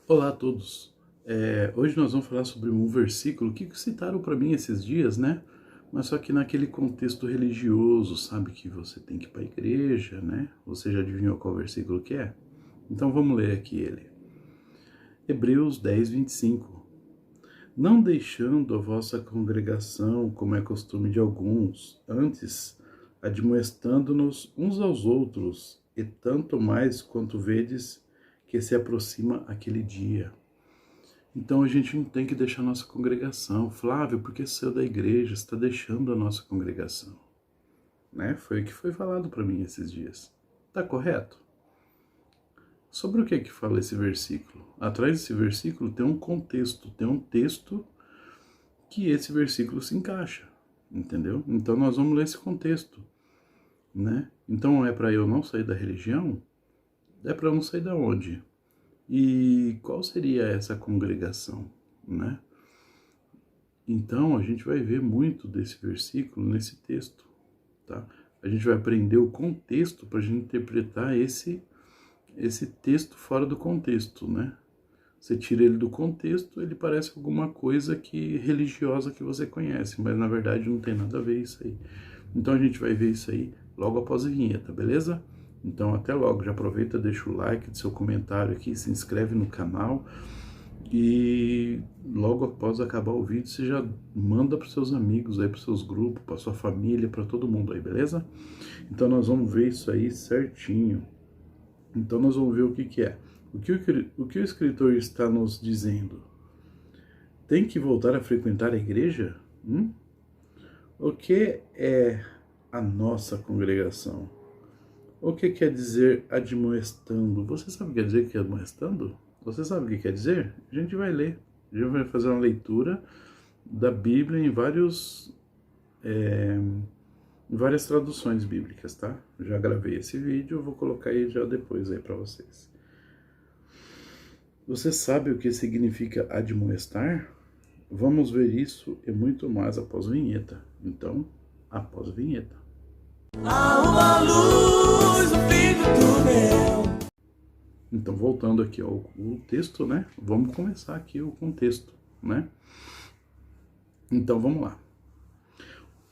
Olá a todos. Hoje nós vamos falar sobre um versículo que citaram para mim esses dias, né? Mas só que naquele contexto religioso, sabe? Que você tem que ir para a igreja, né? Você já adivinhou qual versículo que é? Então vamos ler aqui ele. Hebreus 10, 25. Não deixando a vossa congregação, como é costume de alguns, antes admoestando-nos uns aos outros, e tanto mais quanto vedes que se aproxima aquele dia. Então a gente não tem que deixar a nossa congregação. Flávio, porque saiu da igreja, está deixando a nossa congregação. Né? Foi o que foi falado para mim esses dias. Tá correto? Sobre o que fala esse versículo? Atrás desse versículo tem um contexto, tem um texto que esse versículo se encaixa, entendeu? Então nós vamos ler esse contexto, né? Então é para eu não sair da religião? É para eu não sair da onde? E qual seria essa congregação, né? Então, a gente vai ver muito desse versículo nesse texto, tá? A gente vai aprender o contexto para a gente interpretar esse texto fora do contexto, né? Você tira ele do contexto, ele parece alguma coisa que religiosa que você conhece, mas na verdade não tem nada a ver isso aí. Então a gente vai ver isso aí logo após a vinheta, beleza? Então até logo, já aproveita, deixa o like, seu comentário aqui, se inscreve no canal. E logo após acabar o vídeo, você já manda para os seus amigos, aí para os seus grupos, para sua família, para todo mundo aí, beleza? Então nós vamos ver isso aí certinho. Então nós vamos ver o que é. O que o escritor está nos dizendo? Tem que voltar a frequentar a igreja? O que é a nossa congregação? O que quer dizer admoestando? Você sabe o que quer dizer que é admoestando? Você sabe o que quer dizer? A gente vai ler. A gente vai fazer uma leitura da Bíblia em várias traduções bíblicas, tá? Já gravei esse vídeo, eu vou colocar aí já depois aí para vocês. Você sabe o que significa admoestar? Vamos ver isso e muito mais após a vinheta. Então, após a vinheta. Há uma luz no fim do túnel. Então, voltando aqui ao texto, né? Vamos começar aqui o contexto, né? Então, vamos lá.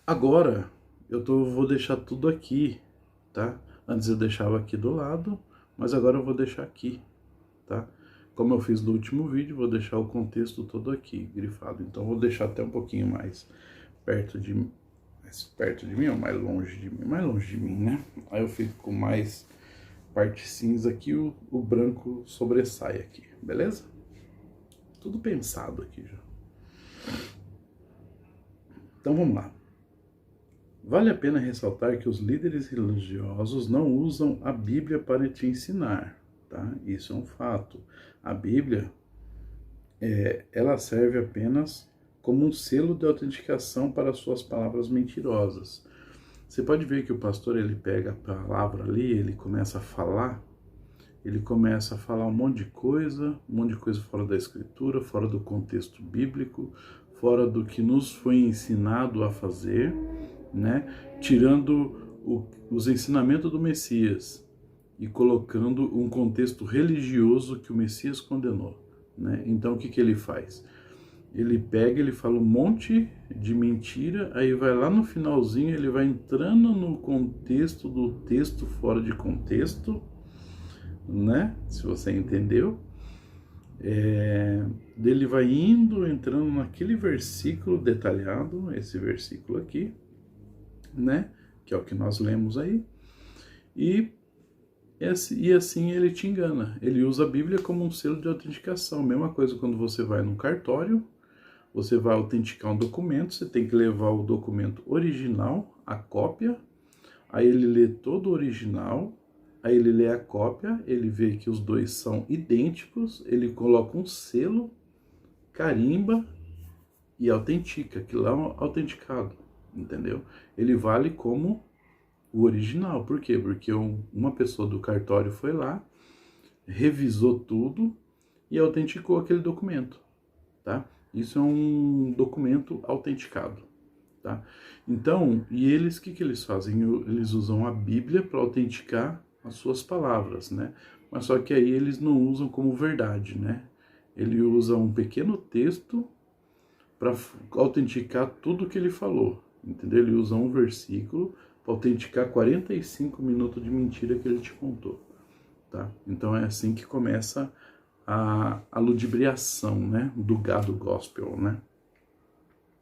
Agora, vou deixar tudo aqui, tá? Antes eu deixava aqui do lado, mas agora eu vou deixar aqui, tá? Como eu fiz no último vídeo, vou deixar o contexto todo aqui, grifado. Então, vou deixar até um pouquinho mais perto de mim ou mais longe de mim? Mais longe de mim, né? Aí eu fico com mais parte cinza aqui, o branco sobressai aqui, beleza? Tudo pensado aqui já. Então vamos lá. Vale a pena ressaltar que os líderes religiosos não usam a Bíblia para te ensinar, tá? Isso é um fato. A Bíblia, ela serve apenas como um selo de autenticação para suas palavras mentirosas. Você pode ver que o pastor, ele pega a palavra ali, ele começa a falar um monte de coisa fora da escritura, fora do contexto bíblico, fora do que nos foi ensinado a fazer, né? Tirando os ensinamentos do Messias e colocando um contexto religioso que o Messias condenou, né? Então o que ele faz? Ele fala um monte de mentira, aí vai lá no finalzinho, ele vai entrando no contexto do texto fora de contexto, né? Se você entendeu. Ele vai entrando naquele versículo detalhado, esse versículo aqui, né? Que é o que nós lemos aí. E assim ele te engana. Ele usa a Bíblia como um selo de autenticação. Mesma coisa quando você vai num cartório, você vai autenticar um documento, você tem que levar o documento original, a cópia, aí ele lê todo o original, aí ele lê a cópia, ele vê que os dois são idênticos, ele coloca um selo, carimba e autentica, aquilo lá é autenticado, entendeu? Ele vale como o original, por quê? Porque uma pessoa do cartório foi lá, revisou tudo e autenticou aquele documento, tá? Isso é um documento autenticado, tá? Então, e eles, o que eles fazem? Eles usam a Bíblia para autenticar as suas palavras, né? Mas só que aí eles não usam como verdade, né? ele usa um pequeno texto para autenticar tudo que ele falou, entendeu? Ele usa um versículo para autenticar 45 minutos de mentira que ele te contou, tá? Então é assim que começa a ludibriação, né, do gado gospel, né?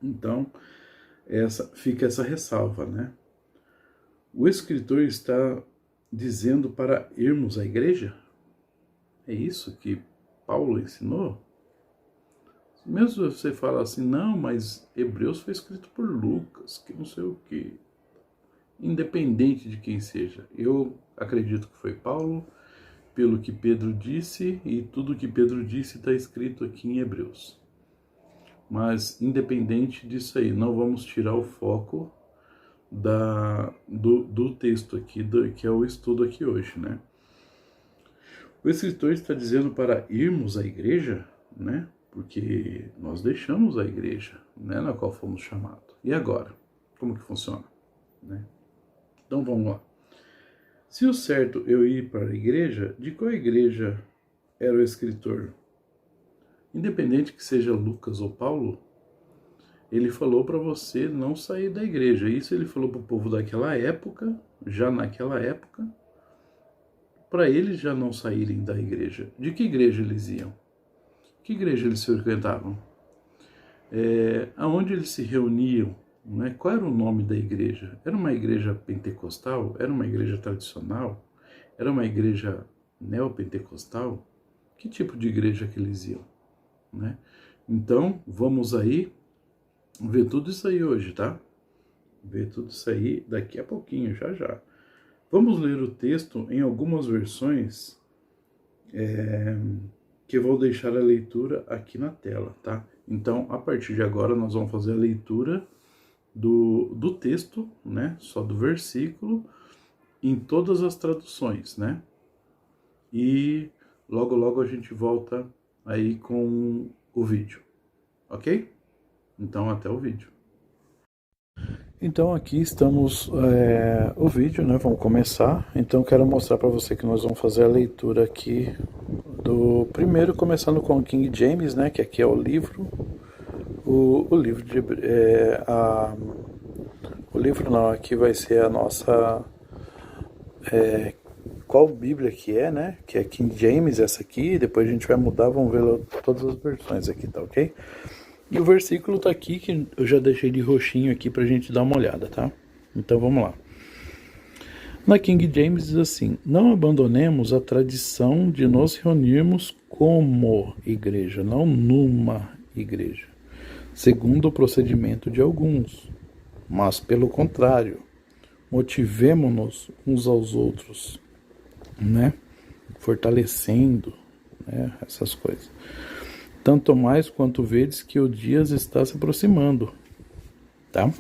Então, fica essa ressalva, né? O escritor está dizendo para irmos à igreja? É isso que Paulo ensinou? Mesmo você fala assim, não, mas Hebreus foi escrito por Lucas, que não sei o quê. Independente de quem seja, eu acredito que foi Paulo, pelo que Pedro disse, e tudo que Pedro disse está escrito aqui em Hebreus. Mas, independente disso aí, não vamos tirar o foco do texto aqui, que é o estudo aqui hoje, né? O escritor está dizendo para irmos à igreja, né? Porque nós deixamos a igreja, né, na qual fomos chamados. E agora? Como que funciona? Né? Então vamos lá. Se o certo eu ir para a igreja, de qual igreja era o escritor? Independente que seja Lucas ou Paulo, ele falou para você não sair da igreja. Isso ele falou para o povo daquela época, já naquela época, para eles já não saírem da igreja. De que igreja eles iam? Que igreja eles frequentavam? Aonde eles se reuniam? Né? Qual era o nome da igreja? Era uma igreja pentecostal? Era uma igreja tradicional? Era uma igreja neopentecostal? Que tipo de igreja que eles iam? Né? Então, vamos aí ver tudo isso aí hoje, tá? Ver tudo isso aí daqui a pouquinho, já já. Vamos ler o texto em algumas versões que eu vou deixar a leitura aqui na tela, tá? Então, a partir de agora, nós vamos fazer a leitura do texto, né? Só do versículo, em todas as traduções, né? E logo, logo a gente volta aí com o vídeo, ok? Então, até o vídeo. Então, aqui estamos, o vídeo, né? Vamos começar. Então, quero mostrar para você que nós vamos fazer a leitura aqui do primeiro, começando com o King James, né? Que aqui é o livro. O livro de... o livro não, aqui vai ser a nossa... qual Bíblia que é, né? Que é King James, essa aqui. Depois a gente vai mudar, vamos ver todas as versões aqui, tá ok? E o versículo tá aqui, que eu já deixei de roxinho aqui pra gente dar uma olhada, tá? Então vamos lá. Na King James diz assim: não abandonemos a tradição de nos reunirmos como igreja, não numa igreja, segundo o procedimento de alguns, mas pelo contrário, motivemo-nos uns aos outros, né? Fortalecendo, né? Essas coisas. Tanto mais quanto vedes que o dia está se aproximando, tá?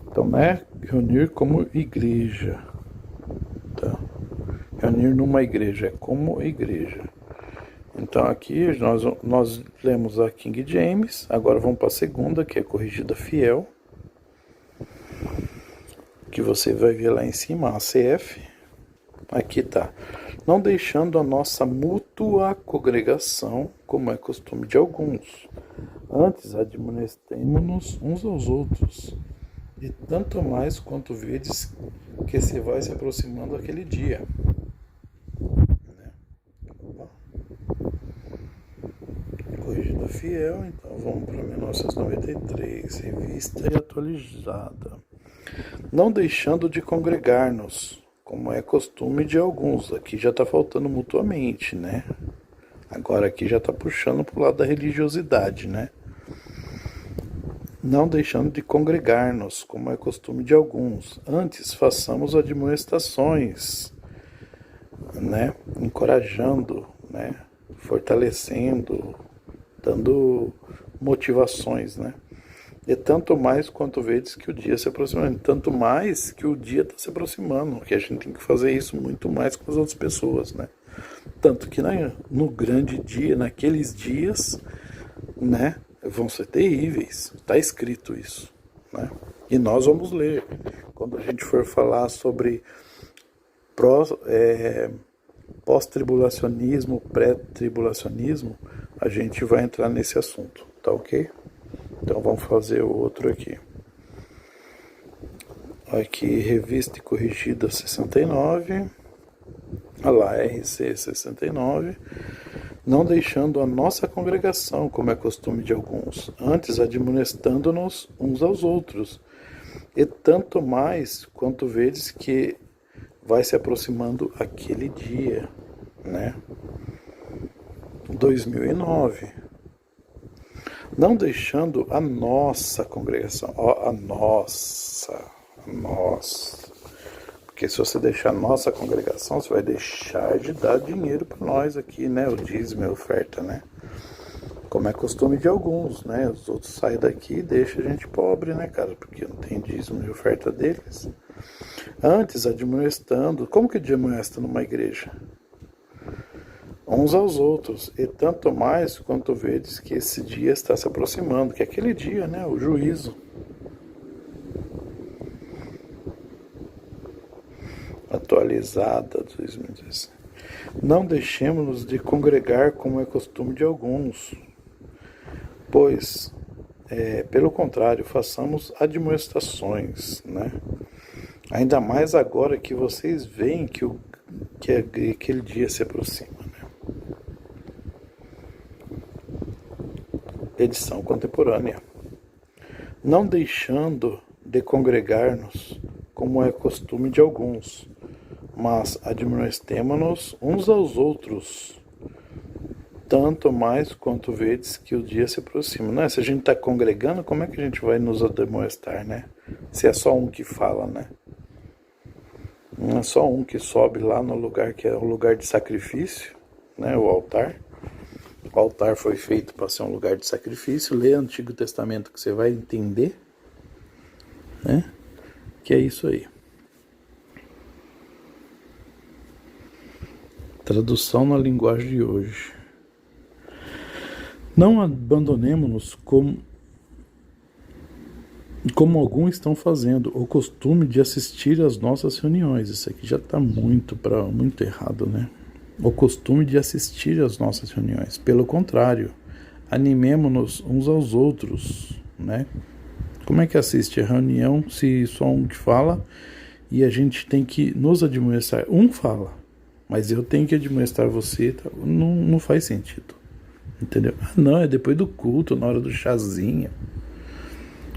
Então, né, reunir como igreja, tá? Reunir numa igreja é como igreja. Então, aqui nós lemos a King James, agora vamos para a segunda, que é Corrigida Fiel, que você vai ver lá em cima, a CF. Aqui tá. Não deixando a nossa mútua congregação, como é costume de alguns. Antes admoestemo-nos uns aos outros, e tanto mais quanto vedes que se vai se aproximando aquele dia. Corrigida Fiel, então vamos para 1993, revista e atualizada. Não deixando de congregar-nos, como é costume de alguns. Aqui já está faltando mutuamente, né? Agora aqui já está puxando para o lado da religiosidade, né? Não deixando de congregar-nos, como é costume de alguns. Antes façamos admoestações, né? Encorajando, né? Fortalecendo, dando motivações, né? E tanto mais quanto vedes que o dia se aproximando. Tanto mais que o dia está se aproximando. Que a gente tem que fazer isso muito mais com as outras pessoas, né? Tanto que no grande dia, naqueles dias, né? Vão ser terríveis. Está escrito isso, né? E nós vamos ler. Quando a gente for falar sobre pós-tribulacionismo, pré-tribulacionismo, a gente vai entrar nesse assunto, tá ok? Então vamos fazer o outro aqui. Aqui, revista e corrigida 69, olha lá, RC 69, não deixando a nossa congregação, como é costume de alguns, antes admoestando-nos uns aos outros, e tanto mais quanto vedes que vai se aproximando aquele dia, né? 2009. Não deixando a nossa congregação, ó, a nossa. Porque se você deixar a nossa congregação, você vai deixar de dar dinheiro para nós aqui, né? O dízimo e a oferta, né? Como é costume de alguns, né? Os outros saem daqui e deixam a gente pobre, né, cara? Porque não tem dízimo e oferta deles. Antes, admoestando. Como que admoesta numa igreja? Uns aos outros, e tanto mais quanto vedes que esse dia está se aproximando, que é aquele dia, né? O juízo. Atualizada 2016. Não deixemos-nos de congregar como é costume de alguns, pois, pelo contrário, façamos admoestações, né? Ainda mais agora que vocês veem que aquele dia se aproxima, né? Edição contemporânea. Não deixando de congregar-nos como é costume de alguns, mas admoestemo-nos uns aos outros, tanto mais quanto vedes que o dia se aproxima. Não é? Se a gente está congregando, como é que a gente vai nos admoestar, né? Se é só um que fala, né? Não é só um que sobe lá no lugar que é o lugar de sacrifício, né? O altar. O altar foi feito para ser um lugar de sacrifício. Lê o Antigo Testamento que você vai entender, né? Que é isso aí. Tradução na linguagem de hoje. Não abandonemos-nos como alguns estão fazendo, o costume de assistir às nossas reuniões. Isso aqui já está muito errado, né? O costume de assistir às nossas reuniões. Pelo contrário, animemo-nos uns aos outros, né? Como é que assiste a reunião se só um que fala e a gente tem que nos admoestar? Um fala, mas eu tenho que admoestar você, tá? Não faz sentido, entendeu? Ah, não, é depois do culto, na hora do chazinho.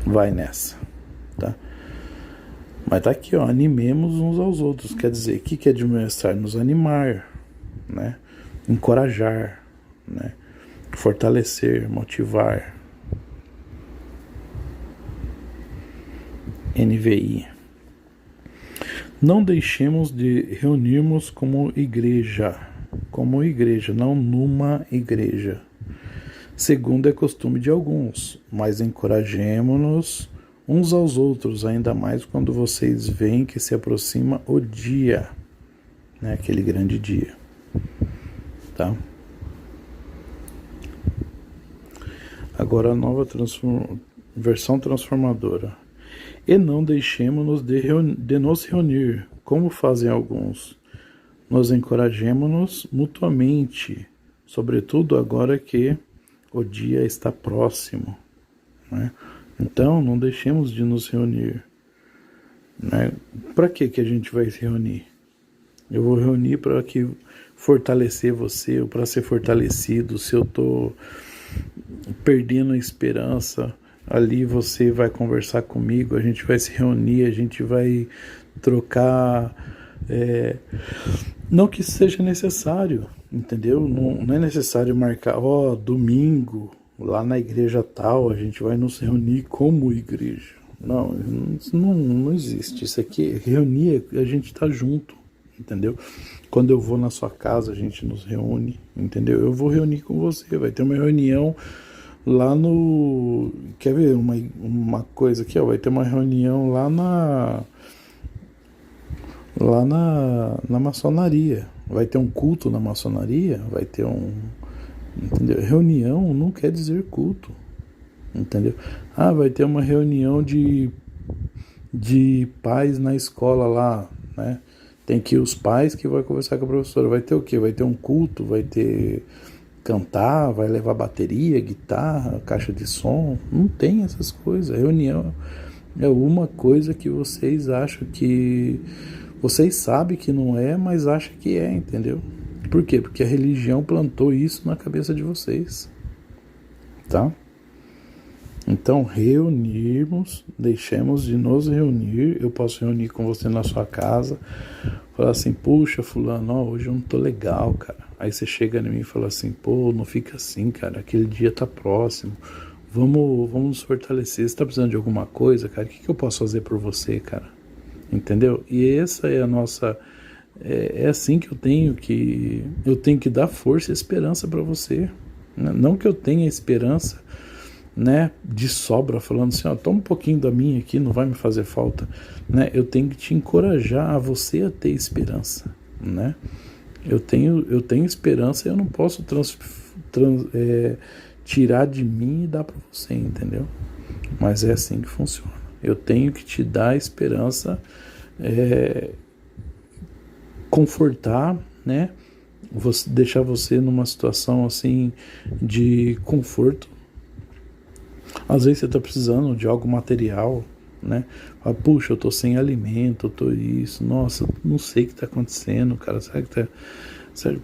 Vai nessa, tá? Mas tá aqui, ó, animemos uns aos outros. Quer dizer, o que é admoestar? Nos animar, né? Encorajar, né? Fortalecer, motivar. NVI. Não deixemos de reunirmos como igreja, não numa igreja, segundo é costume de alguns, mas encorajemo-nos uns aos outros, ainda mais quando vocês veem que se aproxima o dia, né, aquele grande dia, tá? Agora a nova versão transformadora. E não deixemos-nos de nos reunir, como fazem alguns. Nos encorajemo-nos mutuamente, sobretudo agora que o dia está próximo, né? Então, não deixemos de nos reunir, né? Para que a gente vai se reunir? Eu vou reunir para que fortalecer você, ou para ser fortalecido. Se eu estou perdendo a esperança, ali você vai conversar comigo, a gente vai se reunir, a gente vai trocar, não que seja necessário, entendeu? Não é necessário marcar, domingo, lá na igreja tal, a gente vai nos reunir como igreja. Não existe. Isso aqui, reunir, a gente tá junto, entendeu? Quando eu vou na sua casa, a gente nos reúne, entendeu? Eu vou reunir com você, vai ter uma reunião lá no... Quer ver uma coisa aqui, ó? Vai ter uma reunião lá na maçonaria. Vai ter um culto na maçonaria, vai ter entendeu? Reunião não quer dizer culto, entendeu? Vai ter uma reunião de pais na escola lá, né? Tem que os pais que vai conversar com a professora. Vai ter o quê? Vai ter um culto, vai ter cantar, vai levar bateria, guitarra, caixa de som. Não tem essas coisas. Reunião é uma coisa que vocês acham que... Vocês sabem que não é, mas acham que é, entendeu? Por quê? Porque a religião plantou isso na cabeça de vocês. Tá? Então, reunirmos, deixemos de nos reunir. Eu posso reunir com você na sua casa, falar assim, puxa, fulano, ó, hoje eu não tô legal, cara. Aí você chega em mim e fala assim, pô, não fica assim, cara, aquele dia tá próximo. Vamos nos fortalecer. Você tá precisando de alguma coisa, cara? O que eu posso fazer por você, cara? Entendeu? E essa é a nossa... É assim que eu tenho que dar força e esperança para você. Não que eu tenha esperança, né, de sobra, falando assim, ó, toma um pouquinho da minha aqui, não vai me fazer falta, né? Eu tenho que te encorajar a você a ter esperança, né? Eu tenho esperança e eu não posso tirar de mim e dar para você, entendeu? Mas é assim que funciona. Eu tenho que te dar esperança, confortar, né? Deixar você numa situação assim de conforto. Às vezes você está precisando de algo material, né? Fala, puxa, eu tô sem alimento, eu tô isso, nossa, não sei o que está acontecendo, cara, será que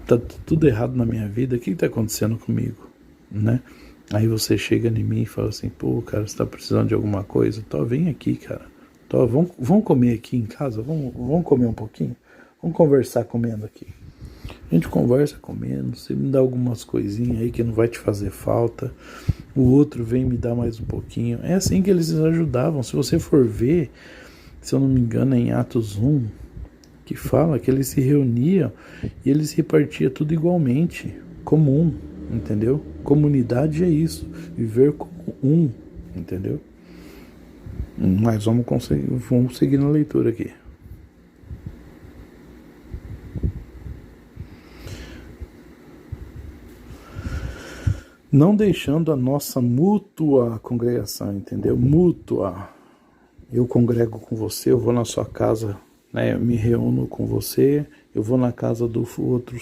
tá tudo errado na minha vida? O que está acontecendo comigo, né? Aí você chega em mim e fala assim, pô, cara, você está precisando de alguma coisa? Então vem aqui, cara. Então, vamos comer aqui em casa? Vamos comer um pouquinho? Vamos conversar comendo aqui. A gente conversa comendo, você me dá algumas coisinhas aí que não vai te fazer falta, o outro vem me dar mais um pouquinho. É assim que eles ajudavam. Se você for ver, se eu não me engano, é em Atos 1, que fala que eles se reuniam e eles repartiam tudo igualmente, comum, entendeu? Comunidade é isso, viver como um, entendeu? Mas vamos seguir na leitura aqui. Não deixando a nossa mútua congregação, entendeu? Mútua. Eu congrego com você, eu vou na sua casa, né? Eu me reúno com você, eu vou na casa do outro,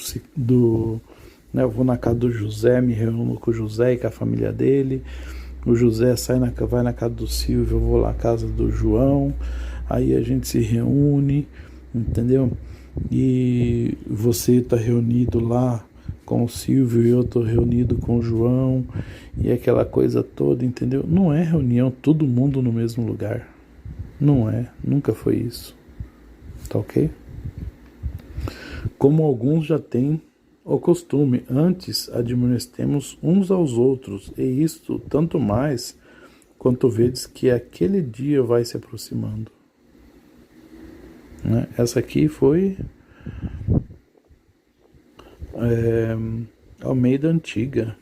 né? Eu vou na casa do José, me reúno com o José e com a família dele. O José vai na casa do Silvio, eu vou lá na casa do João. Aí a gente se reúne, entendeu? E você está reunido lá com o Silvio e eu estou reunido com o João e aquela coisa toda, entendeu? Não é reunião todo mundo no mesmo lugar. Não é, nunca foi isso. Tá ok? Como alguns já têm o costume, antes admoestemos uns aos outros, e isto tanto mais quanto vedes que aquele dia vai se aproximando. Né? Essa aqui foi Almeida Antiga,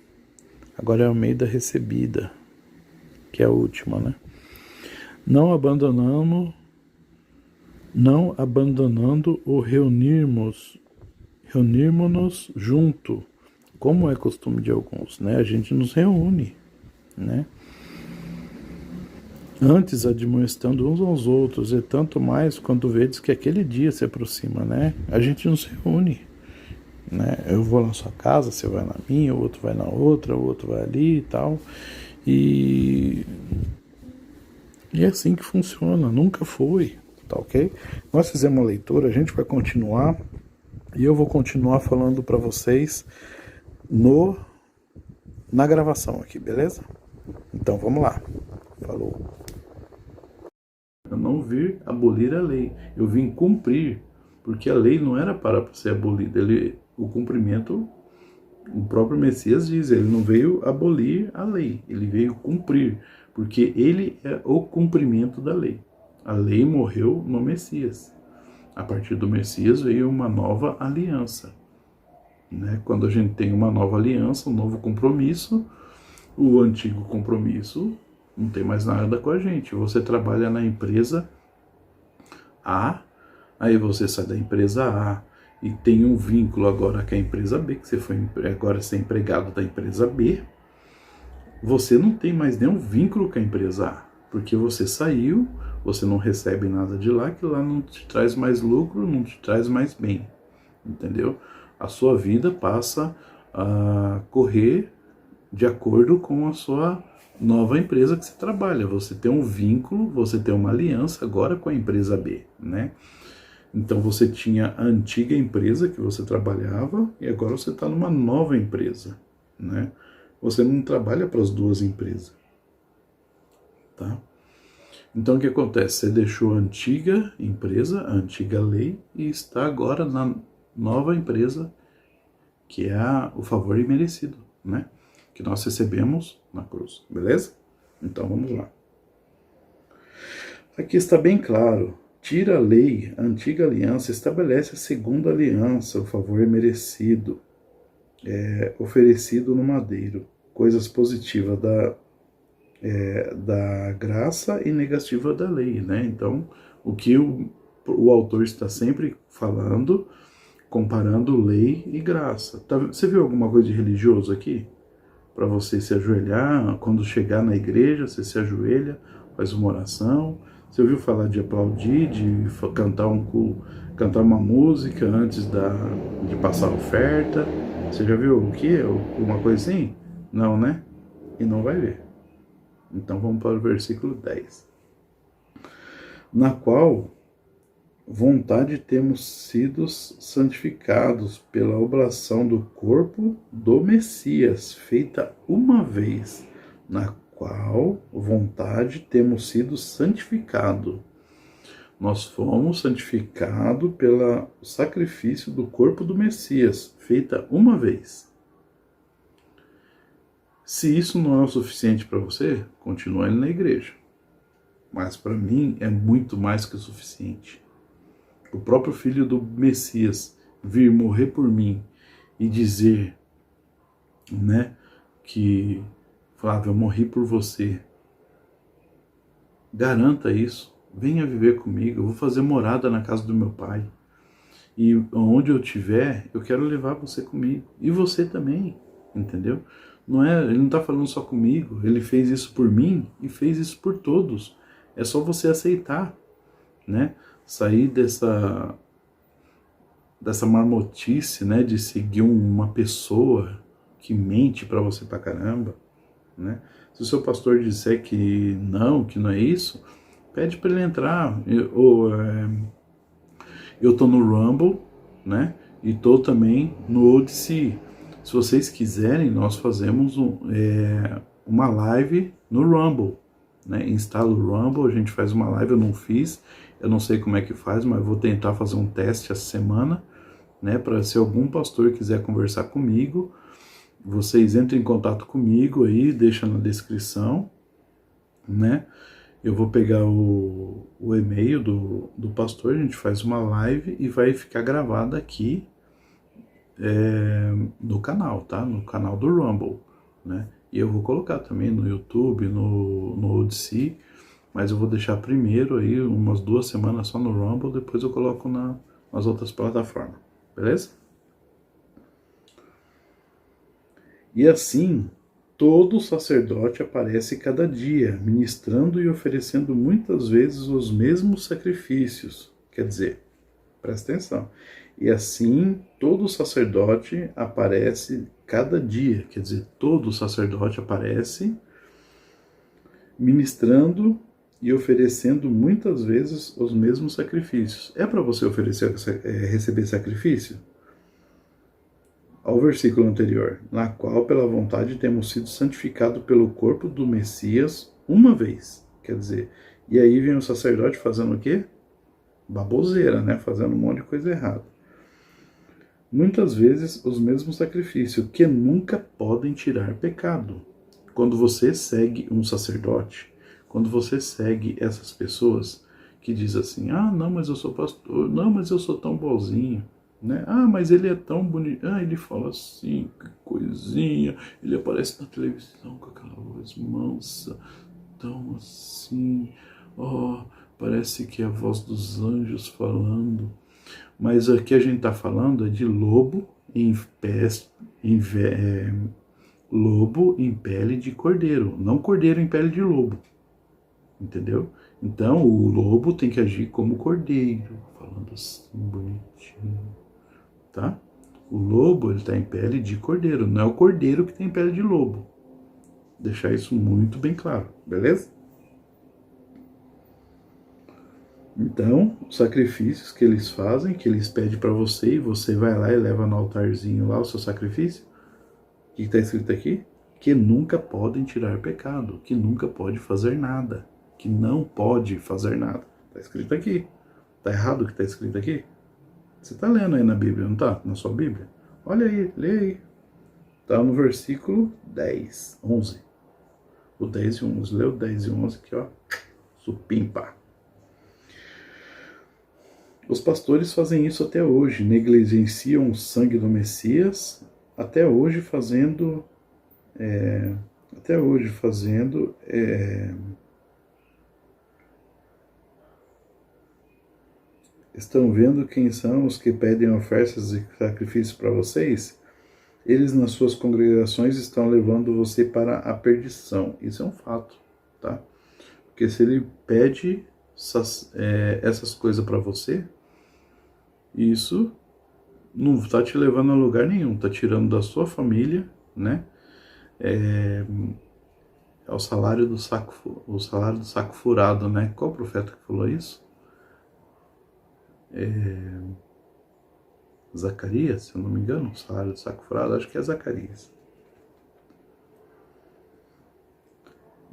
agora é Almeida Recebida, que é a última, né? Não abandonando o reunirmos-nos junto, como é costume de alguns, né? A gente nos reúne, né? Antes admoestando uns aos outros, e tanto mais quando vedes que aquele dia se aproxima, né? A gente nos reúne, né? Eu vou na sua casa, você vai na minha, o outro vai na outra, o outro vai ali e tal. E é assim que funciona, nunca foi, tá ok? Nós fizemos uma leitura, a gente vai continuar e eu vou continuar falando para vocês na gravação aqui, beleza? Então vamos lá. Falou. Eu não vim abolir a lei, eu vim cumprir, porque a lei não era para ser abolida, o cumprimento, o próprio Messias diz, ele não veio abolir a lei, ele veio cumprir, porque ele é o cumprimento da lei. A lei morreu no Messias. A partir do Messias veio uma nova aliança. Né? Quando a gente tem uma nova aliança, um novo compromisso, o antigo compromisso não tem mais nada com a gente. Você trabalha na empresa A, aí você sai da empresa A e tem um vínculo agora com a empresa B, que agora você é empregado da empresa B, você não tem mais nenhum vínculo com a empresa A, porque você saiu, você não recebe nada de lá, que lá não te traz mais lucro, não te traz mais bem, entendeu? A sua vida passa a correr de acordo com a sua nova empresa que você trabalha. Você tem um vínculo, você tem uma aliança agora com a empresa B, né? Então você tinha a antiga empresa que você trabalhava e agora você está numa nova empresa, né? Você não trabalha para as duas empresas, tá? Então o que acontece? Você deixou a antiga empresa, a antiga lei, e está agora na nova empresa, que é o favor imerecido, né? Que nós recebemos na cruz, beleza? Então vamos lá. Aqui está bem claro. Tira a lei, a antiga aliança, estabelece a segunda aliança, o favor imerecido, oferecido no madeiro. Coisas positivas da graça e negativa da lei, né? Então, o que o autor está sempre falando, comparando lei e graça. Tá, você viu alguma coisa de religioso aqui? Para você se ajoelhar, quando chegar na igreja, você se ajoelha, faz uma oração. Você ouviu falar de aplaudir, de cantar uma música antes de passar a oferta? Você já viu o quê? Uma coisa assim? Não, né? E não vai ver. Então vamos para o versículo 10. Na qual vontade temos sido santificados pela oblação do corpo do Messias, feita uma vez, na qual vontade temos sido santificados. Nós fomos santificados pelo sacrifício do corpo do Messias, feita uma vez. Se isso não é o suficiente para você, continue indo na igreja. Mas para mim é muito mais que o suficiente. O próprio Filho do Messias vir morrer por mim e dizer, né, que Flávio, eu morri por você. Garanta isso. Venha viver comigo. Eu vou fazer morada na casa do meu pai. E onde eu estiver, eu quero levar você comigo. E você também, entendeu? Ele não está falando só comigo. Ele fez isso por mim e fez isso por todos. É só você aceitar, né? Sair dessa marmotice, né? De seguir uma pessoa que mente para você pra caramba, né? Se o seu pastor disser que não é isso, pede para ele entrar. Eu tô no Rumble, né? E tô também no Odyssey. Se vocês quiserem, nós fazemos uma live no Rumble, né? Instala o Rumble, a gente faz uma live, eu não fiz, eu não sei como é que faz, mas vou tentar fazer um teste essa semana, né? Para se algum pastor quiser conversar comigo, vocês entrem em contato comigo aí, deixa na descrição, né? Eu vou pegar o e-mail do pastor, a gente faz uma live e vai ficar gravada aqui no canal, tá? No canal do Rumble, né? E eu vou colocar também no YouTube, no Odyssey, mas eu vou deixar primeiro aí umas 2 semanas só no Rumble, depois eu coloco nas outras plataformas, beleza? E assim, todo sacerdote aparece cada dia, ministrando e oferecendo muitas vezes os mesmos sacrifícios. Quer dizer, presta atenção. E assim, todo sacerdote aparece cada dia. Quer dizer, todo sacerdote aparece ministrando e oferecendo muitas vezes os mesmos sacrifícios. É para você receber sacrifício? Ao versículo anterior, na qual pela vontade temos sido santificados pelo corpo do Messias uma vez. Quer dizer, e aí vem o sacerdote fazendo o quê? Baboseira, né? Fazendo um monte de coisa errada. Muitas vezes os mesmos sacrifícios, que nunca podem tirar pecado. Quando você segue um sacerdote, quando você segue essas pessoas que dizem assim, não, mas eu sou pastor, não, mas eu sou tão bonzinho, né? Mas ele é tão bonito, ele fala assim, que coisinha, ele aparece na televisão com aquela voz mansa, tão assim, parece que é a voz dos anjos falando. Mas aqui a gente está falando de lobo lobo em pele de cordeiro, não cordeiro em pele de lobo, entendeu? Então o lobo tem que agir como cordeiro, falando assim bonitinho, tá? O lobo, ele está em pele de cordeiro, não é o cordeiro que tem pele de lobo. Deixar isso muito bem claro, beleza? Então, os sacrifícios que eles fazem, que eles pedem para você, e você vai lá e leva no altarzinho lá o seu sacrifício, o que está escrito aqui? Que nunca podem tirar pecado, que nunca pode fazer nada, que não pode fazer nada. Está escrito aqui. Está errado o que está escrito aqui? Você está lendo aí na Bíblia, não está? Na sua Bíblia? Olha aí, lê aí. Está no versículo 10, 11. O 10 e 11. Lê o 10 e 11 aqui, ó. Supimpa. Os pastores fazem isso até hoje. Negligenciam o sangue do Messias. Até hoje fazendo... Estão vendo quem são os que pedem ofertas e sacrifícios para vocês? Eles nas suas congregações estão levando você para a perdição. Isso é um fato, tá? Porque se ele pede essas coisas para você, isso não está te levando a lugar nenhum, está tirando da sua família, né? É o salário do saco furado, né? Qual profeta que falou isso? Zacarias, se eu não me engano, o salário do saco furado, acho que é Zacarias.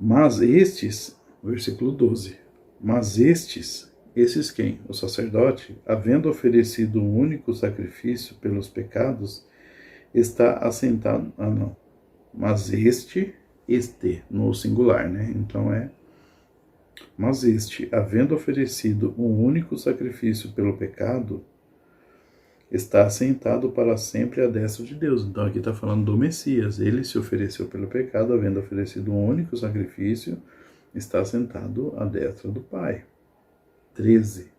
Mas estes, versículo 12, mas estes quem? O sacerdote, havendo oferecido um único sacrifício pelos pecados, está assentado, mas este, no singular, né? Então mas este, havendo oferecido um único sacrifício pelo pecado, está assentado para sempre à destra de Deus. Então aqui está falando do Messias. Ele se ofereceu pelo pecado, havendo oferecido um único sacrifício, está assentado à destra do Pai. 13.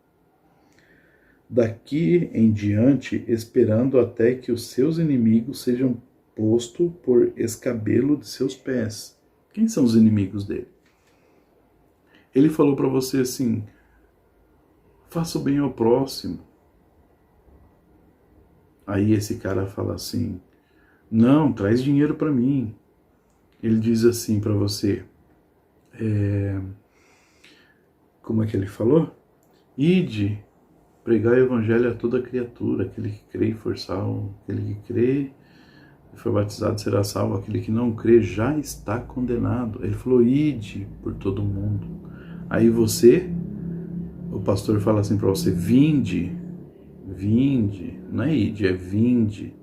Daqui em diante, esperando até que os seus inimigos sejam postos por escabelo de seus pés. Quem são os inimigos dele? Ele falou para você assim, faça o bem ao próximo. Aí esse cara fala assim, não, traz dinheiro para mim. Ele diz assim para você, como é que ele falou? Ide, pregar o evangelho a toda criatura, aquele que crê e for salvo, aquele que crê e foi batizado será salvo, aquele que não crê já está condenado. Ele falou, ide por todo mundo. Aí o pastor fala assim para você, vinde, não é ide, é vinde,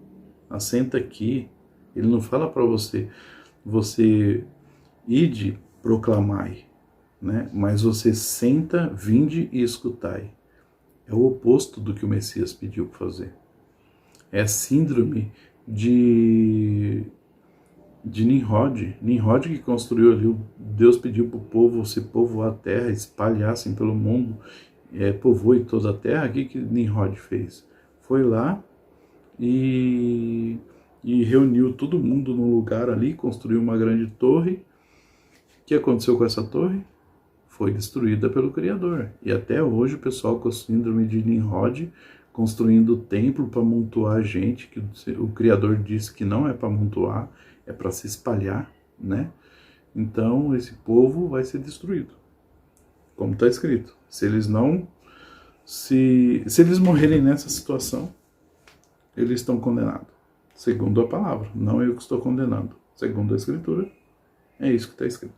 assenta aqui. Ele não fala para você ide, proclamai, né? Mas você senta, vinde e escutai. É o oposto do que o Messias pediu para fazer. É a síndrome de Nimrod. Nimrod que construiu ali, Deus pediu para o povo se povoar a terra, espalhassem pelo mundo, povoe toda a terra. O que Nimrod fez? Foi lá e reuniu todo mundo num lugar ali, construiu uma grande torre. O que aconteceu com essa torre? Foi destruída pelo Criador. E até hoje o pessoal com a síndrome de Nimrod construindo templo para amontoar gente, que o Criador disse que não é para amontoar, é para se espalhar, né? Então esse povo vai ser destruído. Como está escrito. Se eles morrerem nessa situação, eles estão condenados. Segundo a palavra. Não eu que estou condenando. Segundo a Escritura, é isso que está escrito.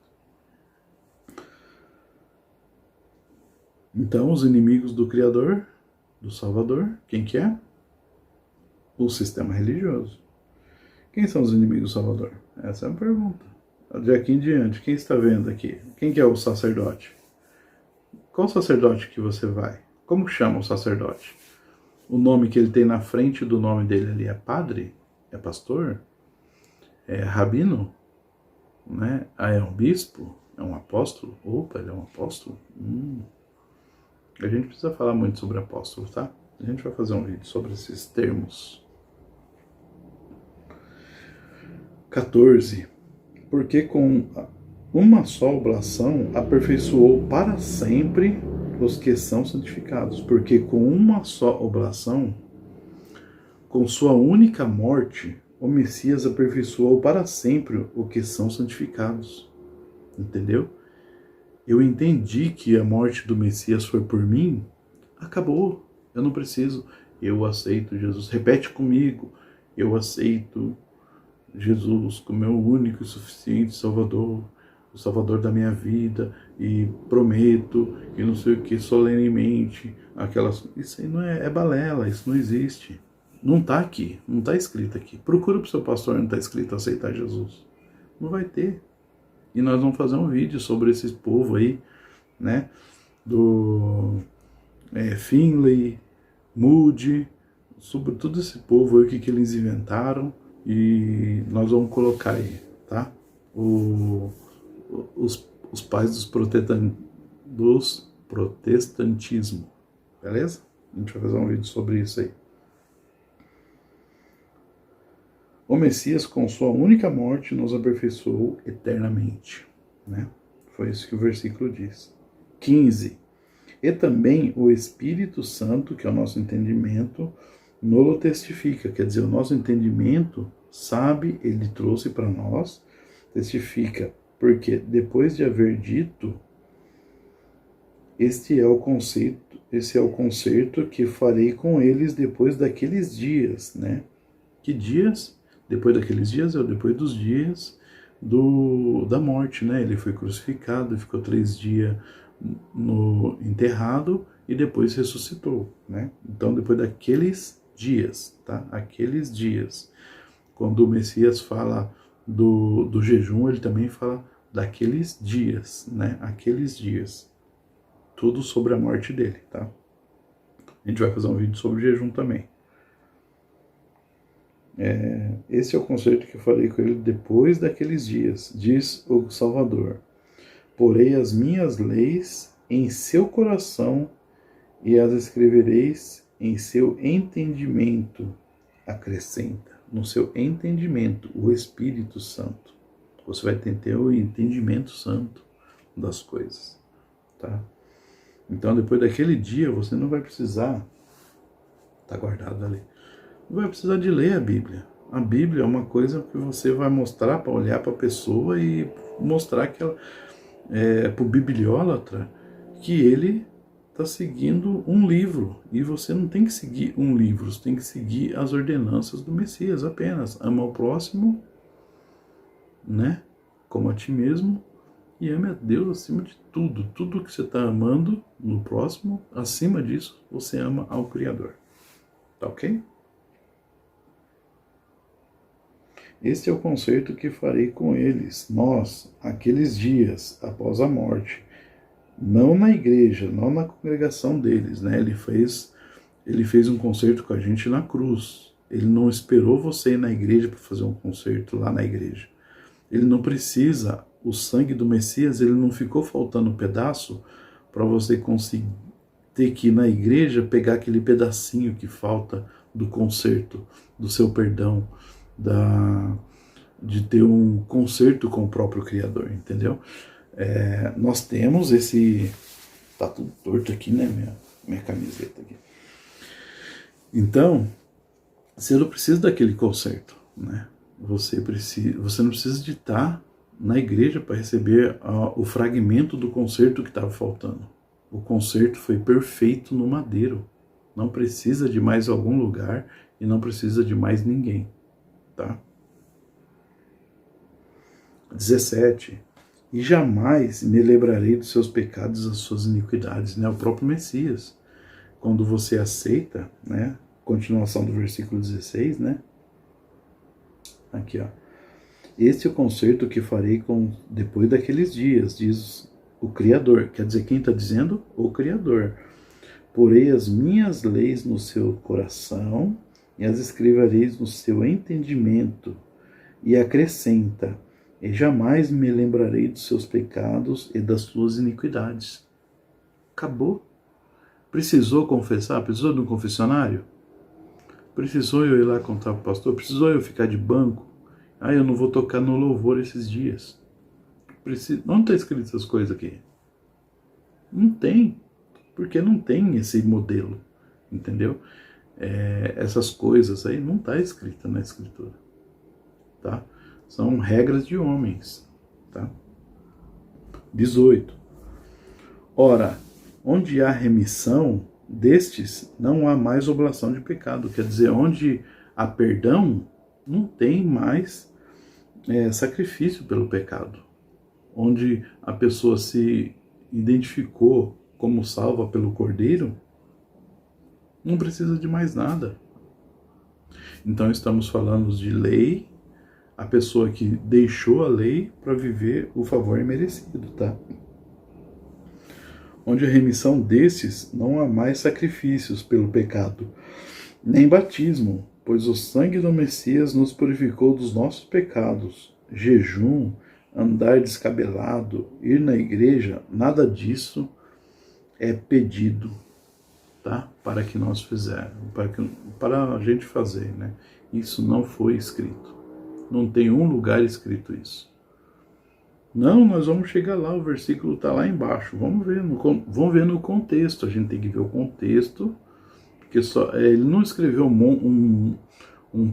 Então, os inimigos do Criador, do Salvador, quem que é? O sistema religioso. Quem são os inimigos do Salvador? Essa é a pergunta. De aqui em diante, quem está vendo aqui? Quem que é o sacerdote? Qual sacerdote que você vai? Como chama o sacerdote? O nome que ele tem na frente do nome dele ali é padre? É pastor? É rabino? Né? É um bispo? É um apóstolo? Opa, ele é um apóstolo? A gente precisa falar muito sobre apóstolo, tá? A gente vai fazer um vídeo sobre esses termos. 14. Porque com uma só oblação aperfeiçoou para sempre os que são santificados. Porque com uma só oblação, Com sua única morte, o Messias aperfeiçoou para sempre o que são santificados. Entendeu? Eu entendi que a morte do Messias foi por mim, acabou. Eu não preciso. Eu aceito Jesus. Repete comigo. Eu aceito Jesus como meu único e suficiente Salvador, o Salvador da minha vida, e prometo, e não sei o que, solenemente, aquelas... Isso aí não é balela, isso não existe. Não está aqui, não está escrito aqui. Procura para o seu pastor, não está escrito aceitar Jesus. Não vai ter. E nós vamos fazer um vídeo sobre esse povo aí, né? Do Finley, Moody, sobre todo esse povo aí, o que eles inventaram. E nós vamos colocar aí, tá? Os pais dos protestantismo, beleza? A gente vai fazer um vídeo sobre isso aí. O Messias, com sua única morte, nos aperfeiçoou eternamente, né? Foi isso que o versículo diz. 15. E também o Espírito Santo, que é o nosso entendimento, nolo testifica, quer dizer, o nosso entendimento sabe, ele trouxe para nós, testifica, porque depois de haver dito, esse é o concerto que farei com eles depois daqueles dias, né? Que dias? Depois daqueles dias, depois dos dias da morte, né? Ele foi crucificado, ficou 3 dias enterrado e depois ressuscitou, né? Então, depois daqueles dias, tá? Aqueles dias. Quando o Messias fala do jejum, ele também fala daqueles dias, né? Aqueles dias. Tudo sobre a morte dele, tá? A gente vai fazer um vídeo sobre o jejum também. Esse é o concerto que eu falei com ele depois daqueles dias, diz o Salvador. Porei as minhas leis em seu coração e as escrevereis em seu entendimento. Acrescenta, no seu entendimento, o Espírito Santo. Você vai ter o entendimento santo das coisas, tá? Então, depois daquele dia, você não vai precisar, tá guardado ali, não vai precisar de ler a Bíblia. A Bíblia é uma coisa que você vai mostrar para olhar para a pessoa e mostrar que ela, para o bibliólatra, que ele está seguindo um livro. E você não tem que seguir um livro, você tem que seguir as ordenanças do Messias apenas. Ama o próximo, né? Como a ti mesmo, e ame a Deus acima de tudo. Tudo que você está amando no próximo, acima disso, você ama ao Criador. Tá ok? Este é o concerto que farei com eles, nós, aqueles dias após a morte. Não na igreja, não na congregação deles, né? Ele fez um concerto com a gente na cruz. Ele não esperou você ir na igreja para fazer um concerto lá na igreja. Ele não precisa, o sangue do Messias, ele não ficou faltando um pedaço para você conseguir ter que ir na igreja pegar aquele pedacinho que falta do concerto, do seu perdão, de ter um concerto com o próprio Criador, entendeu? Nós temos esse... Tá tudo torto aqui, né? Minha camiseta aqui. Então, você não precisa daquele concerto, né? Você não precisa de estar na igreja para receber o fragmento do concerto que estava faltando. O concerto foi perfeito no madeiro. Não precisa de mais algum lugar e não precisa de mais ninguém. Tá? 17. E jamais me lembrarei dos seus pecados e das suas iniquidades, né? O próprio Messias, quando você aceita, né? Continuação do versículo 16, né? Aqui, ó. Este é o concerto que farei depois daqueles dias, diz o Criador. Quer dizer, quem está dizendo? O Criador. Porei as minhas leis no seu coração e as escrevereis no seu entendimento. E acrescenta, e jamais me lembrarei dos seus pecados e das suas iniquidades. Acabou. Precisou confessar? Precisou de um confessionário? Precisou eu ir lá contar para o pastor? Precisou eu ficar de banco? Eu não vou tocar no louvor esses dias. Não está escrito essas coisas aqui. Não tem. Porque não tem esse modelo. Entendeu? essas coisas aí não está escrita na Escritura, tá? São regras de homens, tá? 18. Ora, onde há remissão destes, não há mais oblação de pecado. Quer dizer, onde há perdão, não tem mais sacrifício pelo pecado. Onde a pessoa se identificou como salva pelo Cordeiro, não precisa de mais nada. Então estamos falando de lei, a pessoa que deixou a lei para viver o favor imerecido, tá? Onde a remissão desses não há mais sacrifícios pelo pecado, nem batismo, pois o sangue do Messias nos purificou dos nossos pecados. Jejum, andar descabelado, ir na igreja, nada disso é pedido, tá? Para que nós fizermos, para a gente fazer, né? Isso não foi escrito. Não tem um lugar escrito isso. Não, nós vamos chegar lá, o versículo está lá embaixo. Vamos ver no contexto. A gente tem que ver o contexto, porque ele não escreveu um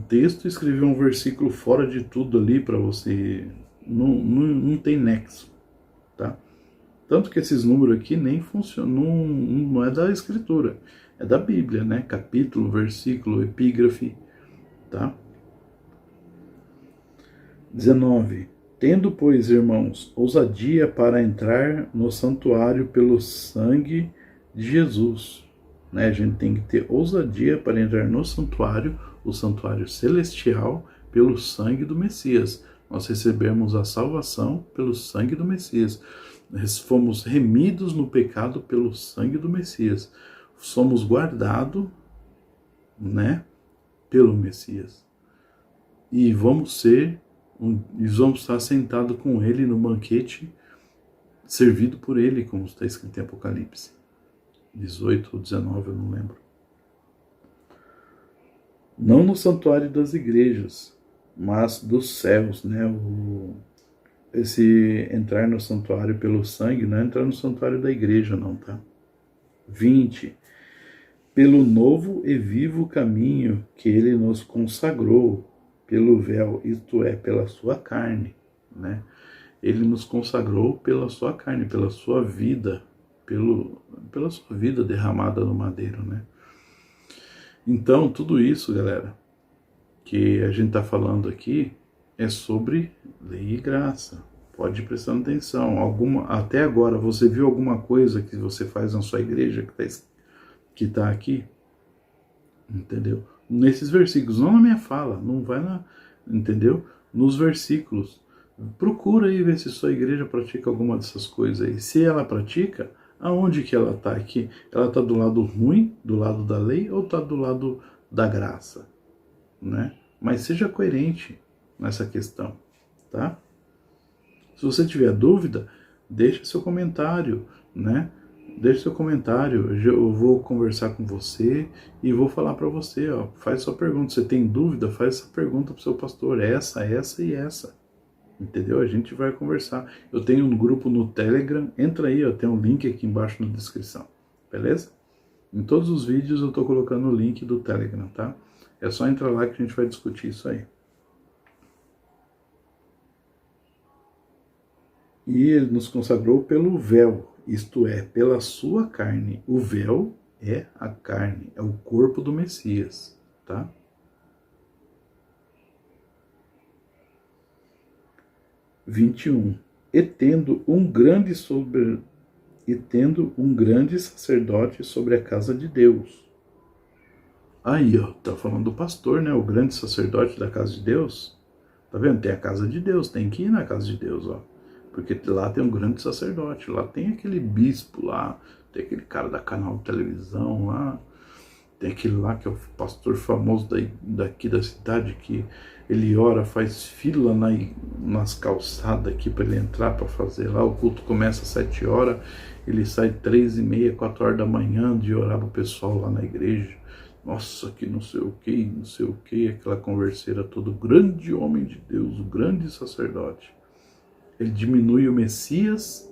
texto, escreveu um versículo fora de tudo ali para você. Não tem nexo, tá? Tanto que esses números aqui nem funcionam, não é da Escritura, é da Bíblia, né? Capítulo, versículo, epígrafe, tá? 19. Tendo, pois, irmãos, ousadia para entrar no santuário pelo sangue de Jesus. Né? A gente tem que ter ousadia para entrar no santuário, o santuário celestial, pelo sangue do Messias. Nós recebemos a salvação pelo sangue do Messias. Nós fomos remidos no pecado pelo sangue do Messias. Somos guardados, né, pelo Messias. E vamos estar sentados com ele no banquete, servido por ele, como está escrito em Apocalipse 18 ou 19, eu não lembro. Não no santuário das igrejas, mas dos céus, né? Esse entrar no santuário pelo sangue não é entrar no santuário da igreja, não, tá? 20. Pelo novo e vivo caminho que ele nos consagrou, pelo véu, isto é, pela sua carne, né? Ele nos consagrou pela sua carne, pela sua vida, pela sua vida derramada no madeiro, né? Então, tudo isso, galera, que a gente está falando aqui é sobre lei e graça. Pode ir prestando atenção. Até agora, você viu alguma coisa que você faz na sua igreja que tá aqui? Entendeu? Nesses versículos, não na minha fala, não vai entendeu? Nos versículos. Procura aí ver se sua igreja pratica alguma dessas coisas aí. Se ela pratica, aonde que ela está aqui? Ela está do lado ruim, do lado da lei, ou está do lado da graça? Né? Mas seja coerente nessa questão, tá? Se você tiver dúvida, deixa seu comentário, né? Deixe seu comentário, eu vou conversar com você e vou falar para você, ó, faz sua pergunta. Se tem dúvida, faz essa pergunta para o seu pastor, essa e essa. Entendeu? A gente vai conversar. Eu tenho um grupo no Telegram, entra aí, ó, tem um link aqui embaixo na descrição, beleza? Em todos os vídeos eu estou colocando o link do Telegram, tá? É só entrar lá que a gente vai discutir isso aí. E ele nos consagrou pelo véu, isto é, pela sua carne. O véu é a carne, é o corpo do Messias, tá? E tendo um grande sacerdote sobre a casa de Deus. Aí, ó, tá falando do pastor, né? O grande sacerdote da casa de Deus. Tá vendo? Tem a casa de Deus, tem que ir na casa de Deus, ó. Porque lá tem um grande sacerdote, lá tem aquele bispo lá, tem aquele cara da canal de televisão lá, tem aquele lá que é o pastor famoso daqui da cidade, que ele ora, faz fila nas calçadas aqui para ele entrar para fazer lá. O culto começa às 7 horas, ele sai 3h30, 4 horas da manhã de orar para o pessoal lá na igreja. Nossa, que não sei o que, aquela converseira toda. O grande homem de Deus, o grande sacerdote. Ele diminui o Messias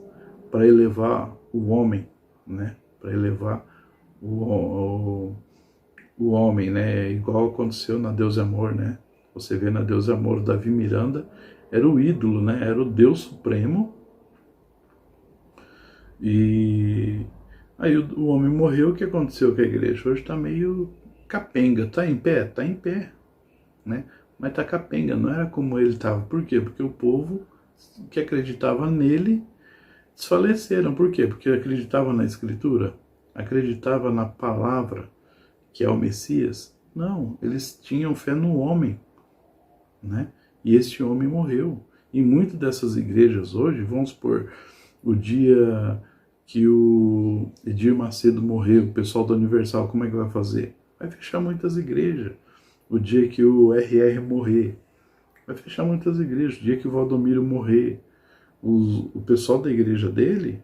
para elevar o homem, né? Para elevar o o homem, né? Igual aconteceu na Deus e Amor, né? Você vê na Deus e Amor, o Davi Miranda era o ídolo, né? Era o Deus Supremo. E aí o homem morreu, o que aconteceu com a igreja? Hoje está meio capenga. Tá em pé? Tá em pé, né? Mas tá capenga, não era como ele estava. Por quê? Porque o povo que acreditava nele desfaleceram. Por quê? Porque acreditava na Escritura, acreditava na palavra, que é o Messias. Não, eles tinham fé no homem, né? E este homem morreu. E muitas dessas igrejas hoje, vamos supor, o dia que o Edir Macedo morreu, o pessoal da Universal, como é que vai fazer? Vai fechar muitas igrejas. O dia que o RR morrer, vai fechar muitas igrejas. O dia que o Valdomiro morrer, o pessoal da igreja dele,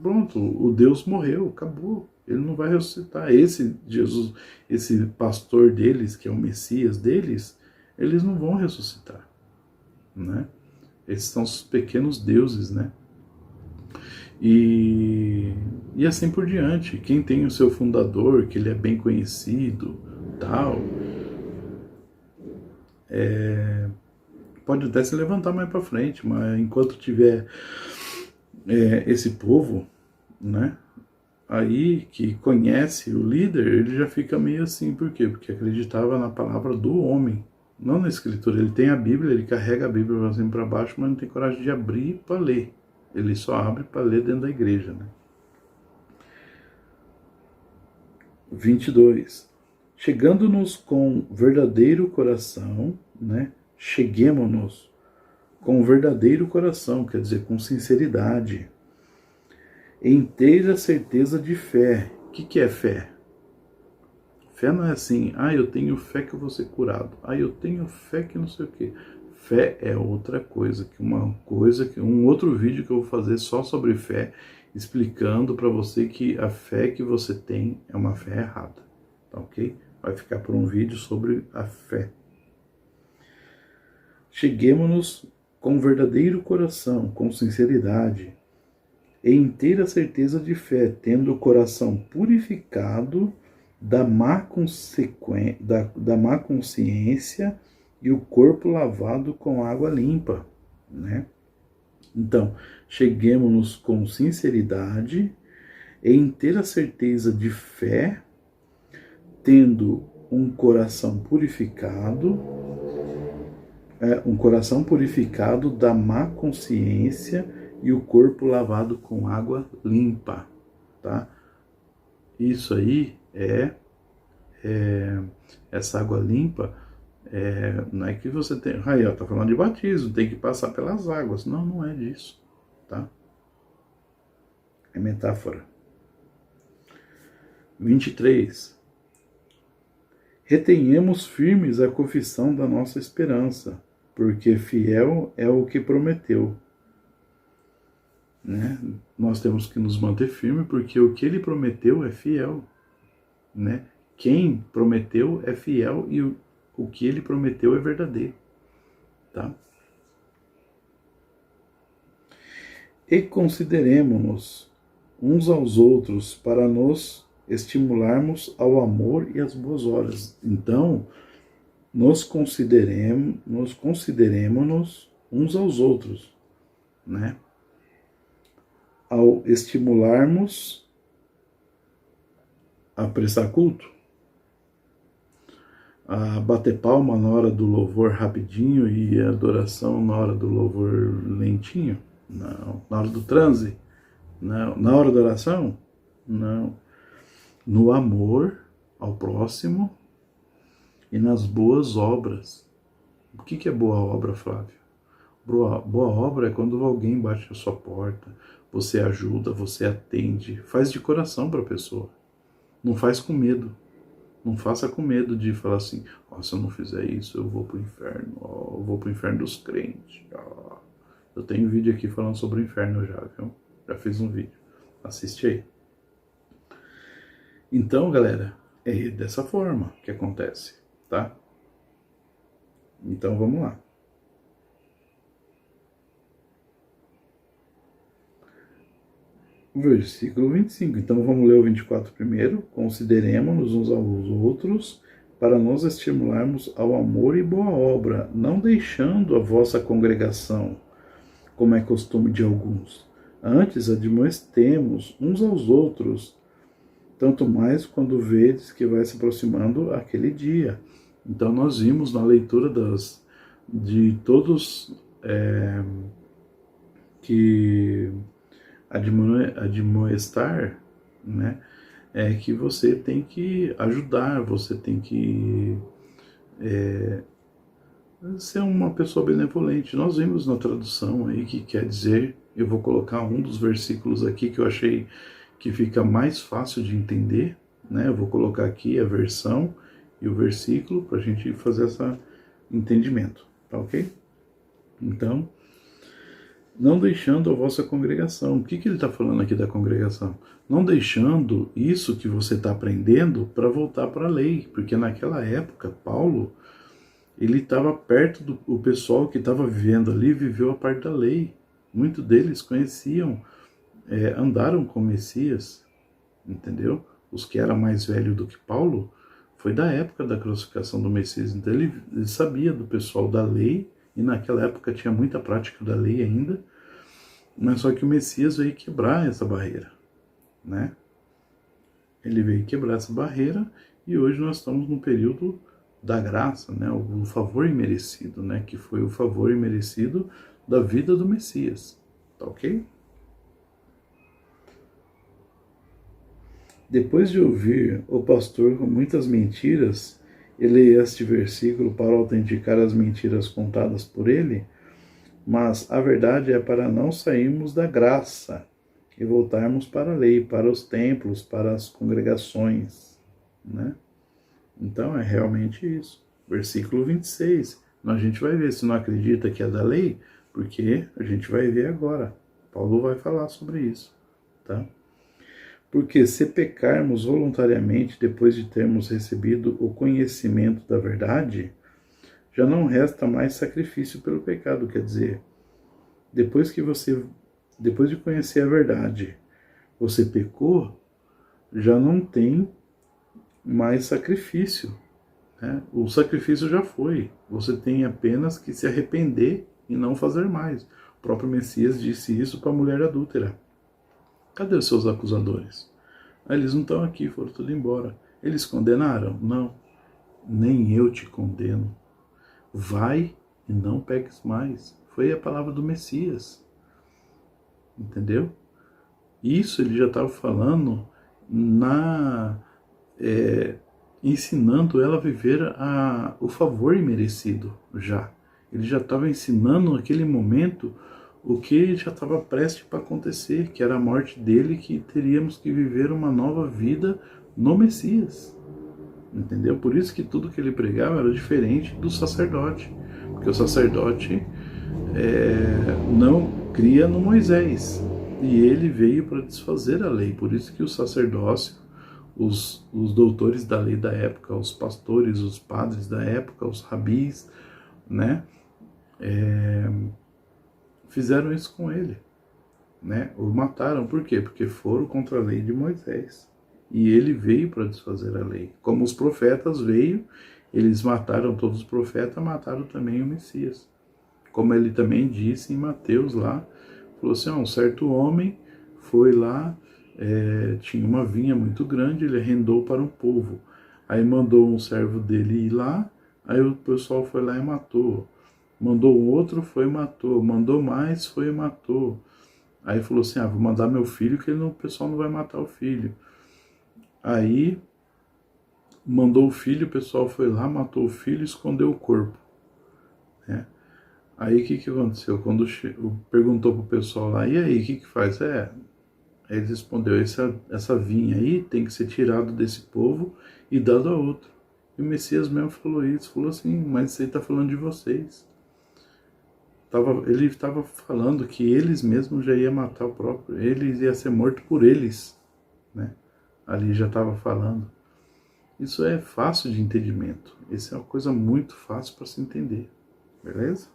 pronto, o Deus morreu, acabou. Ele não vai ressuscitar. Esse Jesus, esse pastor deles, que é o Messias deles, eles não vão ressuscitar, né? Esses são os pequenos deuses, né? E assim por diante. Quem tem o seu fundador, que ele é bem conhecido, tal, pode até se levantar mais para frente, mas enquanto tiver esse povo, né, aí que conhece o líder, ele já fica meio assim. Por quê? Porque acreditava na palavra do homem, não na Escritura. Ele tem a Bíblia, ele carrega a Bíblia para cima e para baixo, mas não tem coragem de abrir para ler. Ele só abre para ler dentro da igreja, né? 22. Chegando-nos com verdadeiro coração, né? Cheguemo-nos com verdadeiro coração, quer dizer, com sinceridade, inteira certeza de fé. O que é fé? Fé não é assim, eu tenho fé que eu vou ser curado, eu tenho fé que não sei o quê. Fé é outra coisa, que um outro vídeo que eu vou fazer só sobre fé, explicando para você que a fé que você tem é uma fé errada, tá ok? Vai ficar por um vídeo sobre a fé. Cheguemo-nos com verdadeiro coração, com sinceridade, e inteira certeza de fé, tendo o coração purificado da má consciência e o corpo lavado com água limpa, né? Então, cheguemos-nos com sinceridade e inteira certeza de fé, tendo um coração purificado, da má consciência e o corpo lavado com água limpa, tá? Isso aí essa água limpa, não é que você tem... Aí, ó, tá falando de batismo, tem que passar pelas águas. Não, não é disso, tá? É metáfora. 23. Retenhamos firmes a confissão da nossa esperança, porque fiel é o que prometeu. Né? Nós temos que nos manter firmes, porque o que ele prometeu é fiel, né? Quem prometeu é fiel e o que ele prometeu é verdadeiro, tá? E consideremo-nos uns aos outros para nos estimularmos ao amor e às boas obras. Então, nos consideremos-nos uns aos outros, né? Ao estimularmos a prestar culto, a bater palma na hora do louvor rapidinho e a adoração na hora do louvor lentinho? Não. Na hora do transe? Não. Na hora da oração? Não. No amor ao próximo e nas boas obras. O que é boa obra, Flávio? Boa obra é quando alguém bate a sua porta, você ajuda, você atende, faz de coração para a pessoa. Não faz com medo. Não faça com medo de falar assim, se eu não fizer isso, eu vou pro inferno. Eu vou pro inferno dos crentes. Eu tenho um vídeo aqui falando sobre o inferno já, viu? Já fiz um vídeo. Assiste aí. Então, galera, é dessa forma que acontece, tá? Então, vamos lá. Versículo 25. Então vamos ler o 24 primeiro. Consideremos-nos uns aos outros para nos estimularmos ao amor e boa obra, não deixando a vossa congregação, como é costume de alguns. Antes admoestemos uns aos outros, tanto mais quando vedes que vai se aproximando aquele dia. Então nós vimos na leitura de todos que admoestar, né, é que você tem que ajudar, você tem que ser uma pessoa benevolente. Nós vimos na tradução aí que quer dizer, eu vou colocar um dos versículos aqui que eu achei que fica mais fácil de entender, né? Eu vou colocar aqui a versão e o versículo para a gente fazer esse entendimento, tá ok? Então, não deixando a vossa congregação. O que ele está falando aqui da congregação? Não deixando isso que você está aprendendo para voltar para a lei, porque naquela época, Paulo, ele estava perto do pessoal que estava vivendo ali, viveu a parte da lei. Muitos deles conheciam, andaram com o Messias, entendeu? Os que eram mais velhos do que Paulo, foi da época da crucificação do Messias. Então ele sabia do pessoal da lei, e naquela época tinha muita prática da lei ainda, mas só que o Messias veio quebrar essa barreira, né? Ele veio quebrar essa barreira e hoje nós estamos no período da graça, né? O favor imerecido, né? Que foi o favor imerecido da vida do Messias, tá ok? Depois de ouvir o pastor com muitas mentiras, ele lê este versículo para autenticar as mentiras contadas por ele, mas a verdade é para não sairmos da graça e voltarmos para a lei, para os templos, para as congregações, né? Então é realmente isso. Versículo 26. A gente vai ver se não acredita que é da lei, porque a gente vai ver agora. Paulo vai falar sobre isso, tá? Porque se pecarmos voluntariamente depois de termos recebido o conhecimento da verdade, já não resta mais sacrifício pelo pecado. Quer dizer, depois de conhecer a verdade, você pecou, já não tem mais sacrifício, né? O sacrifício já foi. Você tem apenas que se arrepender e não fazer mais. O próprio Messias disse isso para a mulher adúltera. Cadê os seus acusadores? Eles não estão aqui, foram tudo embora. Eles condenaram? Não. Nem eu te condeno. Vai e não peques mais. Foi a palavra do Messias. Entendeu? Isso ele já estava falando ensinando ela a viver o favor imerecido já. Ele já estava ensinando naquele momento o que já estava prestes para acontecer, que era a morte dele, que teríamos que viver uma nova vida no Messias. Entendeu? Por isso que tudo que ele pregava era diferente do sacerdote, porque o sacerdote não cria no Moisés, e ele veio para desfazer a lei. Por isso que o sacerdócio, os doutores da lei da época, os pastores, os padres da época, os rabis, né, fizeram isso com ele, né? O mataram. Por quê? Porque foram contra a lei de Moisés. E ele veio para desfazer a lei. Como os profetas veio, eles mataram todos os profetas, mataram também o Messias. Como ele também disse em Mateus lá, falou assim, um certo homem foi lá, tinha uma vinha muito grande, ele arrendou para um povo. Aí mandou um servo dele ir lá, aí o pessoal foi lá e matou. Mandou outro, foi e matou. Mandou mais, foi e matou. Aí falou assim, vou mandar meu filho, que o pessoal não vai matar o filho. Aí mandou o filho, o pessoal foi lá, matou o filho e escondeu o corpo, né? Aí o que aconteceu? Quando perguntou pro pessoal lá, e aí, o que faz? Ele respondeu, essa vinha aí tem que ser tirado desse povo e dado a outro. E o Messias mesmo falou isso, falou assim, mas você está falando de vocês. Ele estava falando que eles mesmos já iam matar o próprio, eles iam ser mortos por eles, né? Ali já estava falando. Isso é fácil de entendimento. Isso é uma coisa muito fácil para se entender. Beleza?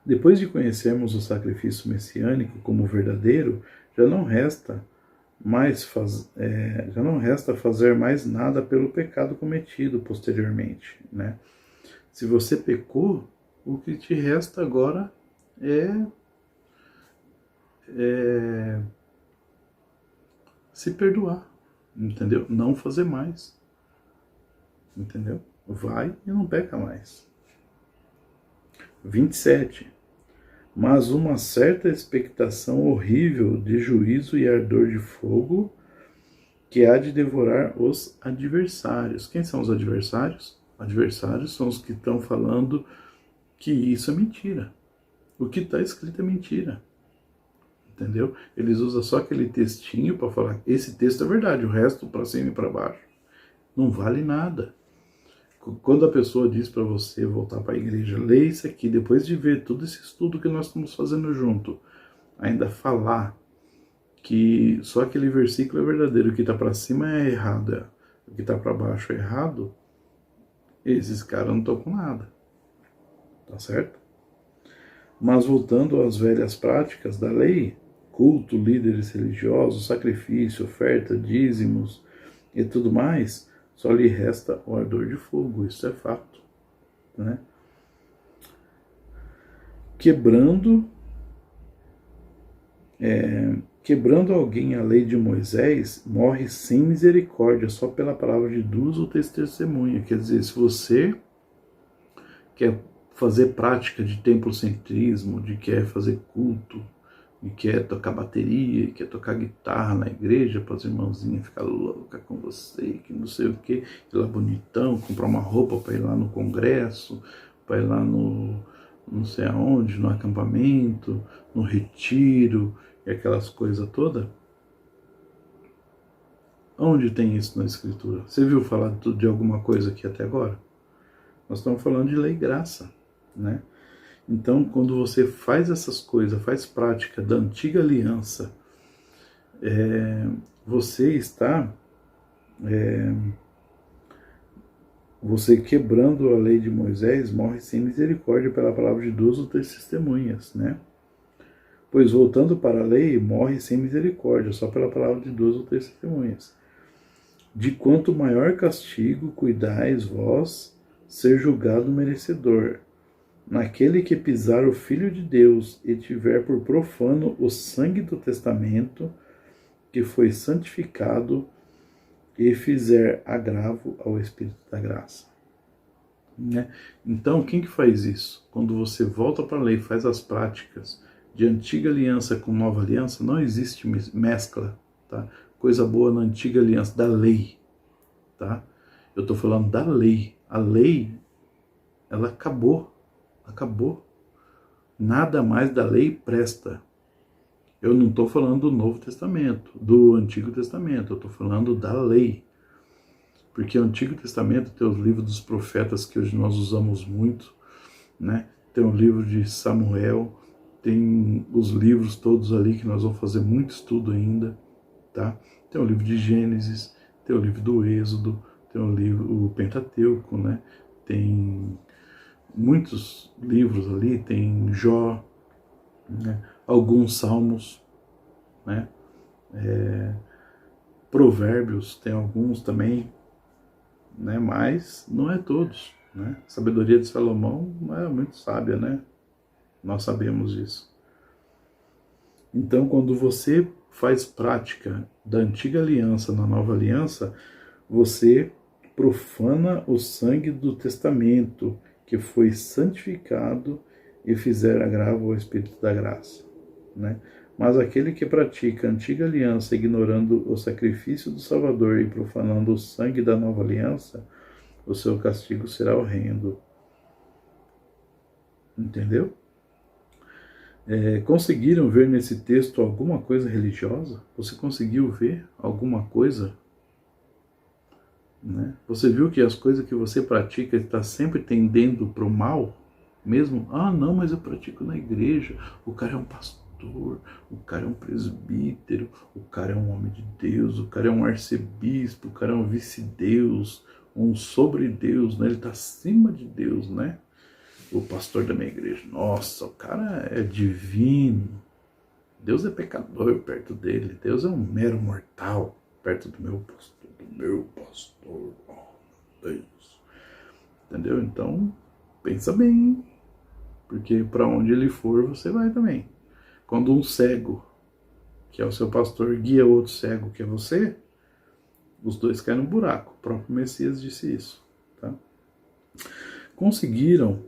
Depois de conhecermos o sacrifício messiânico como verdadeiro, já não resta fazer mais nada pelo pecado cometido posteriormente, né? Se você pecou, o que te resta agora é se perdoar, entendeu? Não fazer mais, entendeu? Vai e não peca mais. 27. Mas uma certa expectação horrível de juízo e ardor de fogo que há de devorar os adversários. Quem são os adversários? Adversários são os que estão falando que isso é mentira. O que está escrito é mentira. Entendeu? Eles usam só aquele textinho para falar, esse texto é verdade, o resto para cima e para baixo. Não vale nada. Quando a pessoa diz para você voltar para a igreja, leia isso aqui, depois de ver todo esse estudo que nós estamos fazendo junto, ainda falar que só aquele versículo é verdadeiro, o que está para cima é errado, o que está para baixo é errado, esses caras não estão com nada. Tá certo? Mas voltando às velhas práticas da lei, culto, líderes religiosos, sacrifício, oferta, dízimos e tudo mais, só lhe resta o ardor de fogo, isso é fato, né? Quebrando alguém a lei de Moisés, morre sem misericórdia, só pela palavra de duas ou três testemunhas. Quer dizer, se você quer fazer prática de templocentrismo, de quer fazer culto, e quer tocar bateria, quer tocar guitarra na igreja para as irmãozinhas ficar louca com você, que não sei o que, ir lá bonitão, comprar uma roupa para ir lá no congresso, para ir lá no não sei aonde, no acampamento, no retiro, e aquelas coisas todas. Onde tem isso na escritura? Você viu falar de alguma coisa aqui até agora? Nós estamos falando de lei e graça, né? Então, quando você faz essas coisas, faz prática da antiga aliança, você está você quebrando a lei de Moisés, morre sem misericórdia pela palavra de duas ou três testemunhas, né? Pois voltando para a lei, morre sem misericórdia, só pela palavra de duas ou três testemunhas. De quanto maior castigo cuidais vós ser julgado merecedor, naquele que pisar o Filho de Deus e tiver por profano o sangue do testamento, que foi santificado, e fizer agravo ao Espírito da graça. Né? Então, quem que faz isso? Quando você volta para a lei, faz as práticas de antiga aliança com nova aliança, não existe mescla, tá? Coisa boa na antiga aliança, da lei, tá? Eu estou falando da lei. A lei, ela acabou. Nada mais da lei presta. Eu não estou falando do Novo Testamento, do Antigo Testamento, eu estou falando da lei. Porque o Antigo Testamento tem os livros dos profetas que hoje nós usamos muito, né? Tem o livro de Samuel, tem os livros todos ali que nós vamos fazer muito estudo ainda, tá? Tem o livro de Gênesis, tem o livro do Êxodo, tem o Pentateuco, né? Tem muitos livros ali, tem Jó, né? Alguns salmos, né? Provérbios, tem alguns também, né? Mas não é todos, né? A sabedoria de Salomão não é muito sábia, né? Nós sabemos disso. Então, quando você faz prática da antiga aliança na nova aliança, você profana o sangue do testamento que foi santificado e fizer agravo ao Espírito da graça, né? Mas aquele que pratica a antiga aliança, ignorando o sacrifício do Salvador e profanando o sangue da nova aliança, o seu castigo será horrendo. Entendeu? Conseguiram ver nesse texto alguma coisa religiosa? Você conseguiu ver alguma coisa? Né? Você viu que as coisas que você pratica está sempre tendendo para o mal? Mesmo, não, mas eu pratico na igreja, o cara é um pastor, o cara é um presbítero, o cara é um homem de Deus, o cara é um arcebispo, o cara é um vice-deus, um sobre-deus, né? Ele está acima de Deus, né? o pastor da minha igreja. Nossa, o cara é divino. Deus é pecador perto dele. Deus é um mero mortal perto do meu pastor. Do meu pastor. Oh, meu Deus. Entendeu? Então, pensa bem, hein? Porque para onde ele for, você vai também. Quando um cego, que é o seu pastor, guia outro cego, que é você, os dois caem no buraco. O próprio Messias disse isso. Tá? Conseguiram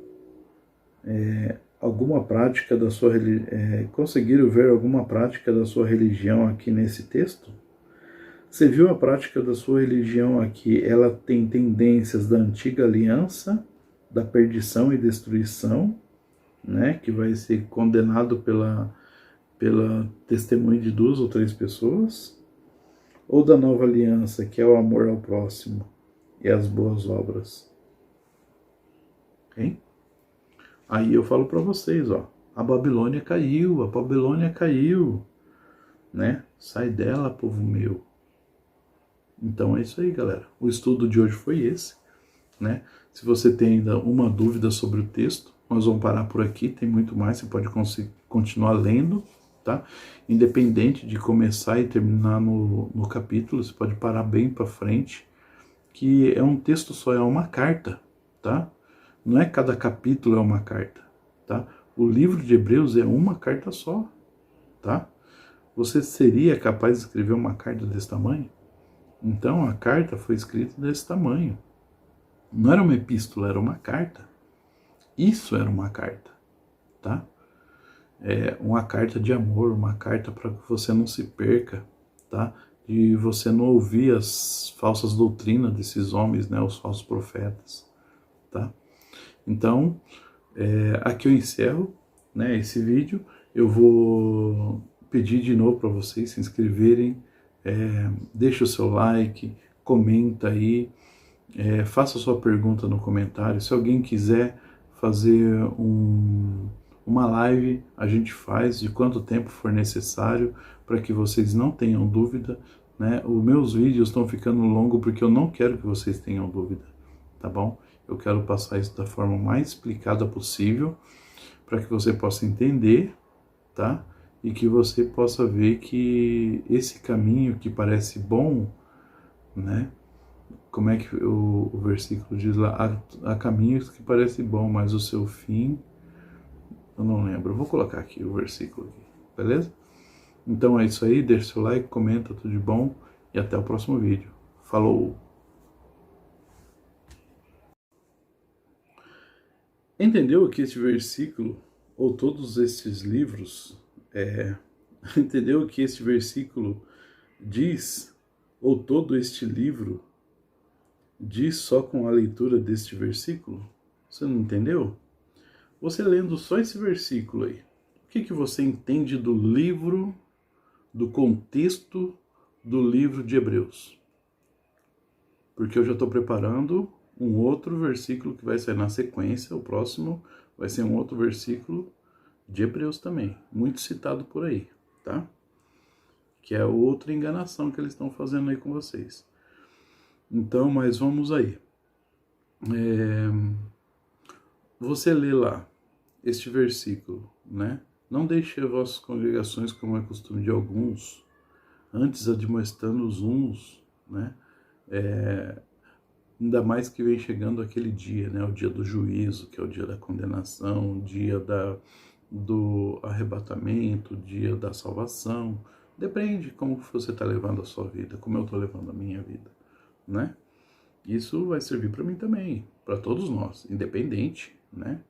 alguma prática da sua conseguiram ver alguma prática da sua religião aqui nesse texto? Você viu a prática da sua religião aqui? Ela tem tendências da antiga aliança, da perdição e destruição, né? Que vai ser condenado pela testemunho de 2 ou 3 pessoas, ou da nova aliança, que é o amor ao próximo e as boas obras. Hein? Aí eu falo para vocês, ó, a Babilônia caiu, né? Sai dela, povo meu. Então é isso aí, galera. O estudo de hoje foi esse, né? Se você tem ainda uma dúvida sobre o texto, nós vamos parar por aqui, tem muito mais, você pode continuar lendo, tá? Independente de começar e terminar no capítulo, você pode parar bem para frente, que é um texto só, é uma carta, tá? Não é cada capítulo é uma carta, tá? O livro de Hebreus é uma carta só, tá? Você seria capaz de escrever uma carta desse tamanho? Então a carta foi escrita desse tamanho. Não era uma epístola, era uma carta. Isso era uma carta, tá? É uma carta de amor, uma carta para que você não se perca, tá? E você não ouvir as falsas doutrinas desses homens, né? Os falsos profetas, tá? Então, aqui eu encerro, né, esse vídeo. Eu vou pedir de novo para vocês se inscreverem, deixa o seu like, comenta aí, faça sua pergunta no comentário. Se alguém quiser fazer uma live, a gente faz de quanto tempo for necessário, para que vocês não tenham dúvida, né? Os meus vídeos estão ficando longos porque eu não quero que vocês tenham dúvida, tá bom? Eu quero passar isso da forma mais explicada possível, para que você possa entender, tá? E que você possa ver que esse caminho que parece bom, né? Como é que o versículo diz lá? Há caminhos que parecem bom, mas o seu fim, eu não lembro. Eu vou colocar aqui o versículo, beleza? Então é isso aí, deixa seu like, comenta, tudo de bom e até o próximo vídeo. Falou! Entendeu que este versículo, ou todos estes livros, entendeu que este versículo diz, ou todo este livro diz só com a leitura deste versículo? Você não entendeu? Você lendo só esse versículo aí, o que você entende do livro, do contexto do livro de Hebreus? Porque eu já estou preparando um outro versículo que vai sair na sequência, o próximo vai ser um outro versículo de Hebreus também, muito citado por aí, tá? Que é outra enganação que eles estão fazendo aí com vocês. Então, mas vamos aí. Você lê lá este versículo, né? Não deixe as vossas congregações, como é costume de alguns, antes admoestando os uns, né? Ainda mais que vem chegando aquele dia, né? O dia do juízo, que é o dia da condenação, o dia do arrebatamento, o dia da salvação. Depende como você está levando a sua vida, como eu estou levando a minha vida, né? Isso vai servir para mim também, para todos nós, independente, né?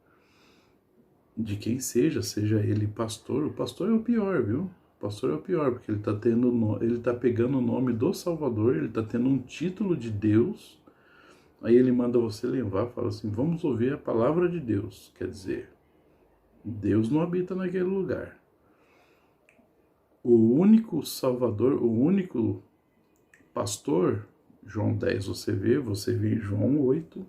De quem seja ele pastor. O pastor é o pior, viu? O pastor é o pior, porque ele tá pegando o nome do Salvador, ele tá tendo um título de Deus, aí ele manda você levar, fala assim, vamos ouvir a palavra de Deus. Quer dizer, Deus não habita naquele lugar. O único Salvador, o único pastor, João 10 você vê em João 8,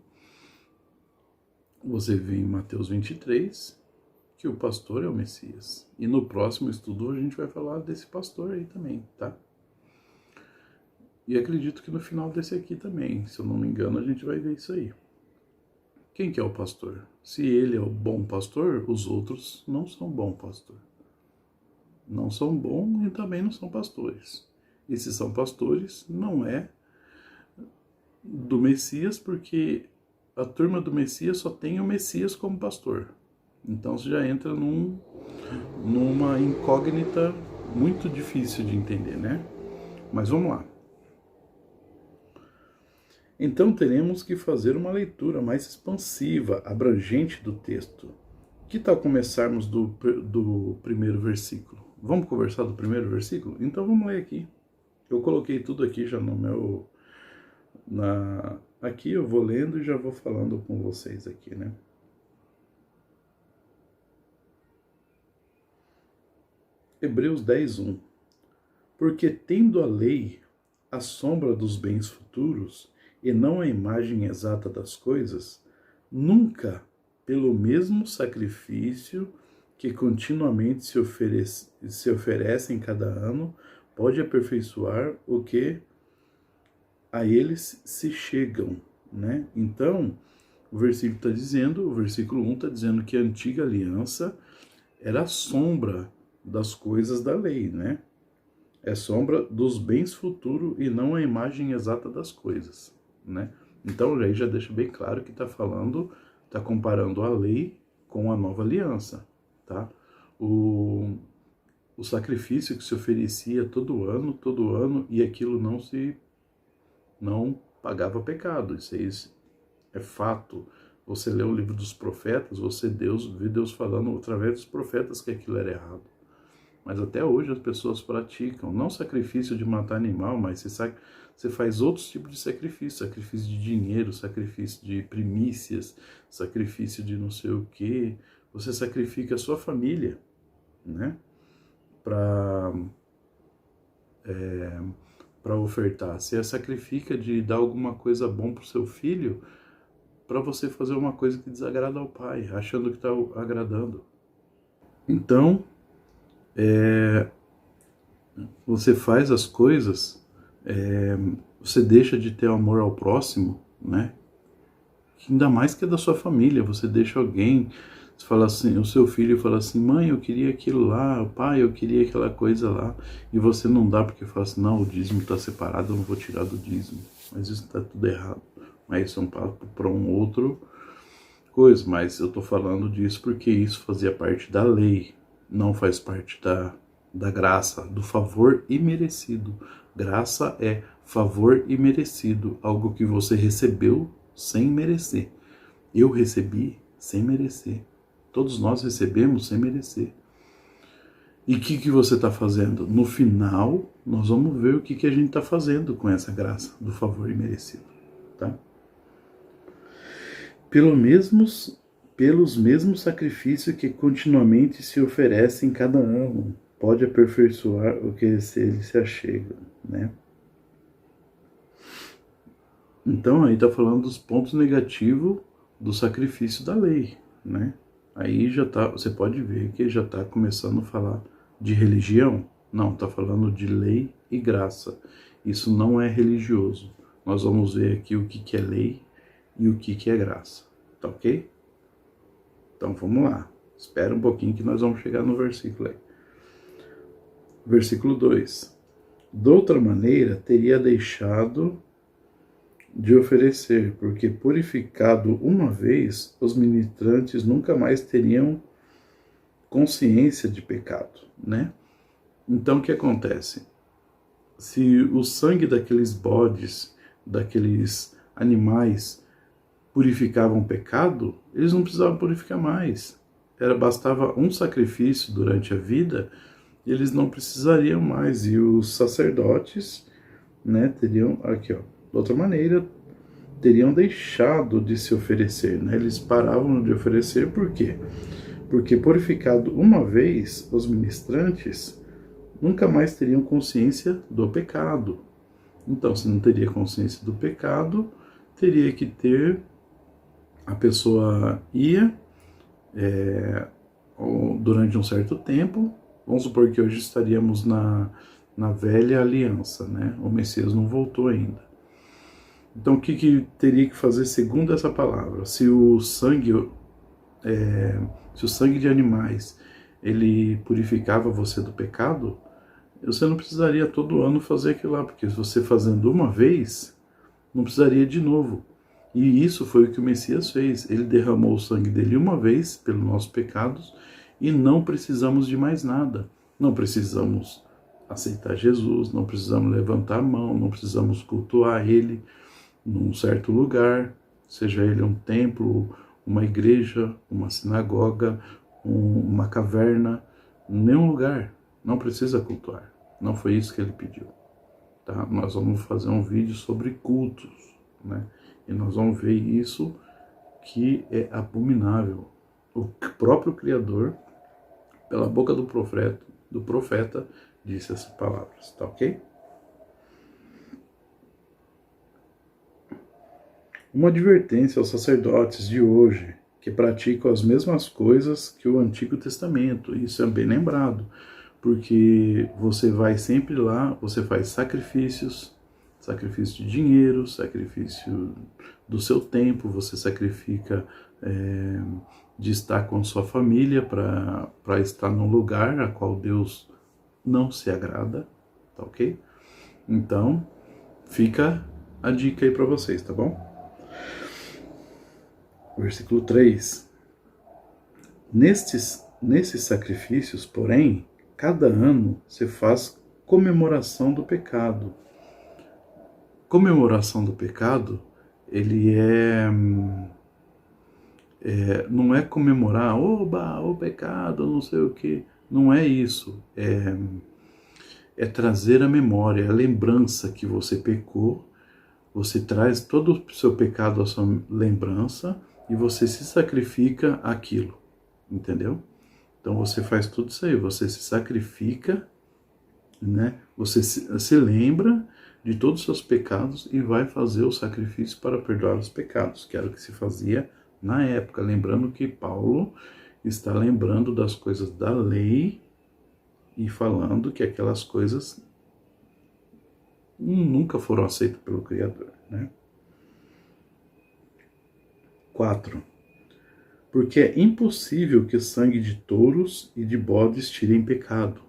você vê em Mateus 23, que o pastor é o Messias. E no próximo estudo a gente vai falar desse pastor aí também, tá? E acredito que no final desse aqui também, se eu não me engano, a gente vai ver isso aí. Quem que é o pastor? Se ele é o bom pastor, os outros não são bom pastor. Não são bons e também não são pastores. E se são pastores, não é do Messias, porque a turma do Messias só tem o Messias como pastor. Então você já entra numa incógnita muito difícil de entender, né? Mas vamos lá. Então teremos que fazer uma leitura mais expansiva, abrangente do texto. Que tal começarmos do primeiro versículo? Vamos conversar do primeiro versículo? Então vamos ler aqui. Eu coloquei tudo aqui já no meu... Aqui eu vou lendo e já vou falando com vocês aqui, né? Hebreus 10:1. Porque tendo a lei a sombra dos bens futuros e não a imagem exata das coisas, nunca, pelo mesmo sacrifício que continuamente se oferece em cada ano, pode aperfeiçoar o que a eles se chegam, né? Então, o versículo 1 está dizendo que a antiga aliança era a sombra das coisas da lei, né? É sombra dos bens futuros e não a imagem exata das coisas, né? Então, aí já deixa bem claro que está comparando a lei com a nova aliança, tá? O sacrifício que se oferecia todo ano, e aquilo não pagava pecado. Isso aí é fato. Você lê o livro dos profetas, vê Deus falando através dos profetas que aquilo era errado. Mas até hoje as pessoas praticam, não sacrifício de matar animal, mas você faz outros tipos de sacrifício de dinheiro, sacrifício de primícias, sacrifício de não sei o quê. Você sacrifica a sua família, né? Para ofertar. Você sacrifica de dar alguma coisa bom para o seu filho para você fazer uma coisa que desagrada ao pai, achando que está agradando. Então, você faz as coisas, você deixa de ter amor ao próximo, né? Ainda mais que é da sua família, você deixa alguém, você fala assim, o seu filho fala assim, mãe, eu queria aquilo lá, pai, eu queria aquela coisa lá, e você não dá porque fala assim, não, o dízimo está separado, eu não vou tirar do dízimo, mas isso está tudo errado. Mas isso é um papo para um outro coisa, mas eu estou falando disso porque isso fazia parte da lei, não faz parte da graça, do favor imerecido. Graça é favor imerecido, algo que você recebeu sem merecer. Eu recebi sem merecer. Todos nós recebemos sem merecer. E o que você está fazendo? No final, nós vamos ver o que a gente está fazendo com essa graça do favor imerecido. Tá? Pelos mesmos sacrifícios que continuamente se oferecem cada ano, pode aperfeiçoar o que ele se achega, né? Então, aí está falando dos pontos negativos do sacrifício da lei, né? Aí você pode ver que já está começando a falar de religião. Não, está falando de lei e graça. Isso não é religioso. Nós vamos ver aqui o que é lei e o que é graça, tá ok? Então vamos lá, espera um pouquinho que nós vamos chegar no versículo aí. Versículo 2. Doutra maneira teria deixado de oferecer, porque purificado uma vez, os ministrantes nunca mais teriam consciência de pecado, né? Então o que acontece? Se o sangue daqueles bodes, daqueles animais purificavam pecado, eles não precisavam purificar mais. Bastava um sacrifício durante a vida e eles não precisariam mais. E os sacerdotes, né, teriam, aqui ó, de outra maneira, teriam deixado de se oferecer, né? Eles paravam de oferecer, por quê? Porque purificado uma vez, os ministrantes nunca mais teriam consciência do pecado. Então, se não teria consciência do pecado, teria que ter... A pessoa ia durante um certo tempo, vamos supor que hoje estaríamos na velha aliança, né? O Messias não voltou ainda. Então, o que teria que fazer segundo essa palavra? Se o sangue de animais ele purificava você do pecado, você não precisaria todo ano fazer aquilo lá, porque se você fazendo uma vez, não precisaria de novo. E isso foi o que o Messias fez. Ele derramou o sangue dele uma vez pelos nossos pecados e não precisamos de mais nada. Não precisamos aceitar Jesus, não precisamos levantar a mão, não precisamos cultuar ele num certo lugar, seja ele um templo, uma igreja, uma sinagoga, uma caverna, nenhum lugar. Não precisa cultuar. Não foi isso que ele pediu. Tá? Nós vamos fazer um vídeo sobre cultos, né? E nós vamos ver isso que é abominável. O próprio Criador, pela boca do profeta, disse essas palavras, tá ok? Uma advertência aos sacerdotes de hoje, que praticam as mesmas coisas que o Antigo Testamento. Isso é bem lembrado, porque você vai sempre lá, você faz sacrifício de dinheiro, sacrifício do seu tempo, você sacrifica de estar com sua família para estar num lugar a qual Deus não se agrada, tá ok? Então, fica a dica aí para vocês, tá bom? Versículo 3. Nesses sacrifícios, porém, cada ano se faz comemoração do pecado. Comemoração do pecado, ele não é comemorar, oba, o pecado, não sei o que. Não é isso. É trazer a memória, a lembrança que você pecou. Você traz todo o seu pecado à sua lembrança e você se sacrifica aquilo, entendeu? Então você faz tudo isso aí, você se sacrifica, né? Você se lembra de todos os seus pecados e vai fazer o sacrifício para perdoar os pecados, que era o que se fazia na época. Lembrando que Paulo está lembrando das coisas da lei e falando que aquelas coisas nunca foram aceitas pelo Criador, né? 4. Porque é impossível que o sangue de touros e de bodes tirem pecado.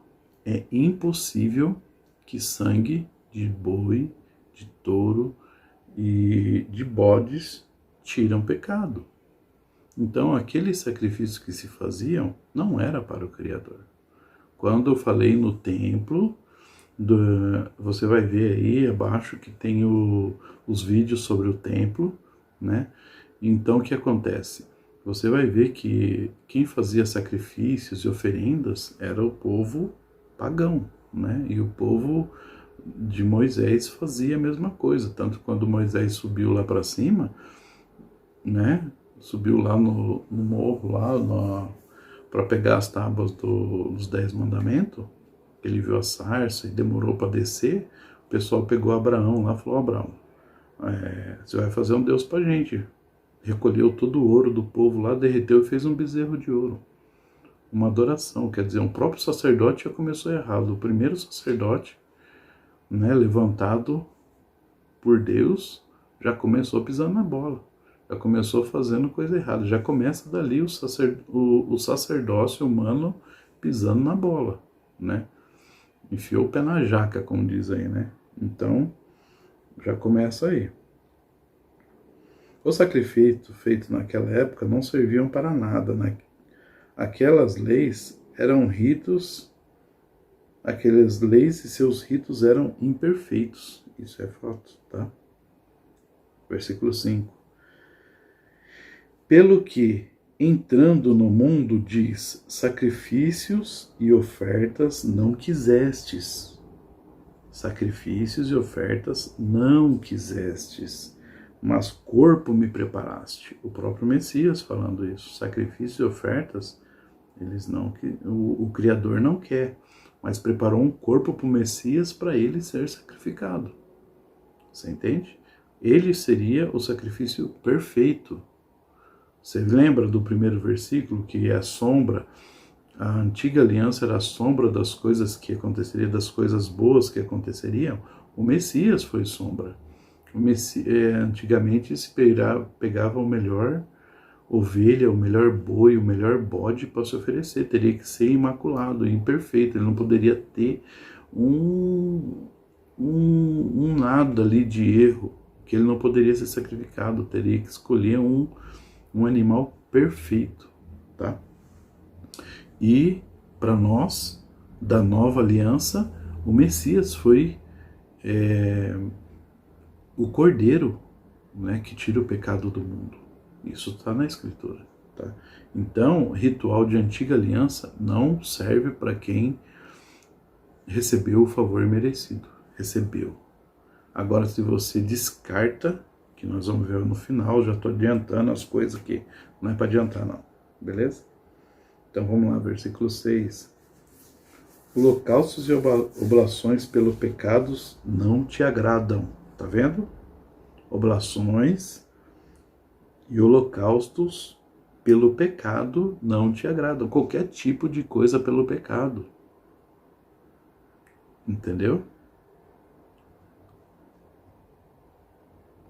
É impossível que sangue de boi, de touro e de bodes tiram pecado. Então, aqueles sacrifícios que se faziam não era para o Criador. Quando eu falei no templo, você vai ver aí abaixo que tem os vídeos sobre o templo, né? Então, o que acontece? Você vai ver que quem fazia sacrifícios e oferendas era o povo pagão, né? E o povo de Moisés fazia a mesma coisa. Tanto quando Moisés subiu lá para cima, né? Subiu lá no morro, lá para pegar as tábuas dos 10 mandamentos, ele viu a sarça e demorou para descer, o pessoal pegou Abraão lá e falou, Abraão, você vai fazer um Deus para gente. Recolheu todo o ouro do povo lá, derreteu e fez um bezerro de ouro. Uma adoração, quer dizer, um próprio sacerdote já começou errado. O primeiro sacerdote, né, levantado por Deus, já começou pisando na bola. Já começou fazendo coisa errada. Já começa dali o sacerdócio humano pisando na bola, né? Enfiou o pé na jaca, como diz aí, né? Então, já começa aí. Os sacrifícios feitos naquela época não serviam para nada, né? Aquelas leis eram ritos, aquelas leis e seus ritos eram imperfeitos. Isso é fato, tá? Versículo 5. Pelo que, entrando no mundo, diz, sacrifícios e ofertas não quisestes. Sacrifícios e ofertas não quisestes, mas corpo me preparaste. O próprio Messias falando isso. Sacrifícios e ofertas, o Criador não quer, mas preparou um corpo para o Messias para ele ser sacrificado. Você entende? Ele seria o sacrifício perfeito. Você lembra do primeiro versículo, que é a sombra? A antiga aliança era a sombra das coisas que aconteceriam, das coisas boas que aconteceriam. O Messias foi sombra. Antigamente se pegava o melhor ovelha, o melhor boi, o melhor bode para se oferecer. Teria que ser imaculado, imperfeito. Ele não poderia ter um nada ali de erro, que ele não poderia ser sacrificado. Teria que escolher um animal perfeito, tá? E para nós, da nova aliança, o Messias foi o Cordeiro, né, que tira o pecado do mundo. Isso está na Escritura, tá? Então, ritual de antiga aliança não serve para quem recebeu o favor merecido. Recebeu. Agora, se você descarta, que nós vamos ver no final, já estou adiantando as coisas aqui, não é para adiantar não, beleza? Então vamos lá, versículo 6. Holocaustos e oblações pelos pecados não te agradam, tá vendo? Oblações e holocaustos pelo pecado não te agradam. Qualquer tipo de coisa pelo pecado. Entendeu?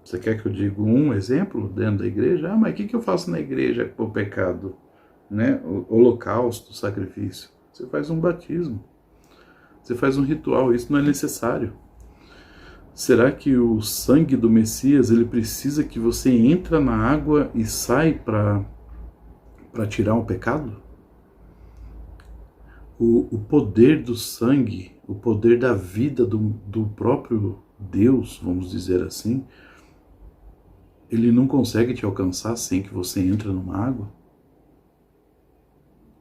Você quer que eu diga um exemplo dentro da igreja? Ah, mas o que eu faço na igreja com o pecado? Né? O holocausto, sacrifício. Você faz um batismo. Você faz um ritual. Isso não é necessário. Será que o sangue do Messias, ele precisa que você entre na água e sai para tirar o pecado? O poder do sangue, o poder da vida do próprio Deus, vamos dizer assim, ele não consegue te alcançar sem que você entre numa água?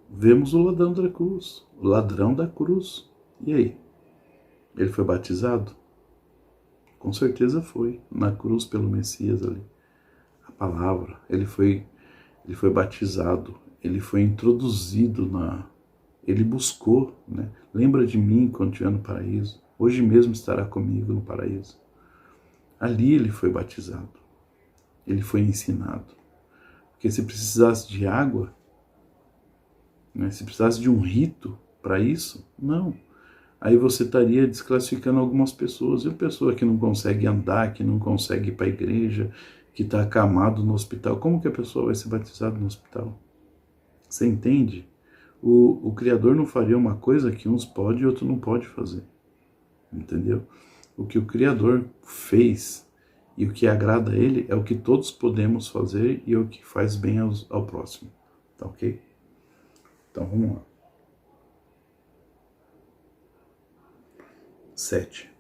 Vemos o ladrão da cruz. O ladrão da cruz. E aí? Ele foi batizado? Com certeza foi. Na cruz pelo Messias ali. A palavra. Ele foi batizado. Ele foi introduzido Ele buscou, né? Lembra de mim quando estiver no paraíso. Hoje mesmo estará comigo no paraíso. Ali ele foi batizado. Ele foi ensinado. Porque se precisasse de água, né? Se precisasse de um rito para isso, não. Aí você estaria desclassificando algumas pessoas. E a pessoa que não consegue andar, que não consegue ir para a igreja, que está acamado no hospital, como que a pessoa vai ser batizada no hospital? Você entende? O Criador não faria uma coisa que uns podem e outros não podem fazer. Entendeu? O que o Criador fez e o que agrada a Ele é o que todos podemos fazer e é o que faz bem ao próximo. Tá ok? Então vamos lá. 7.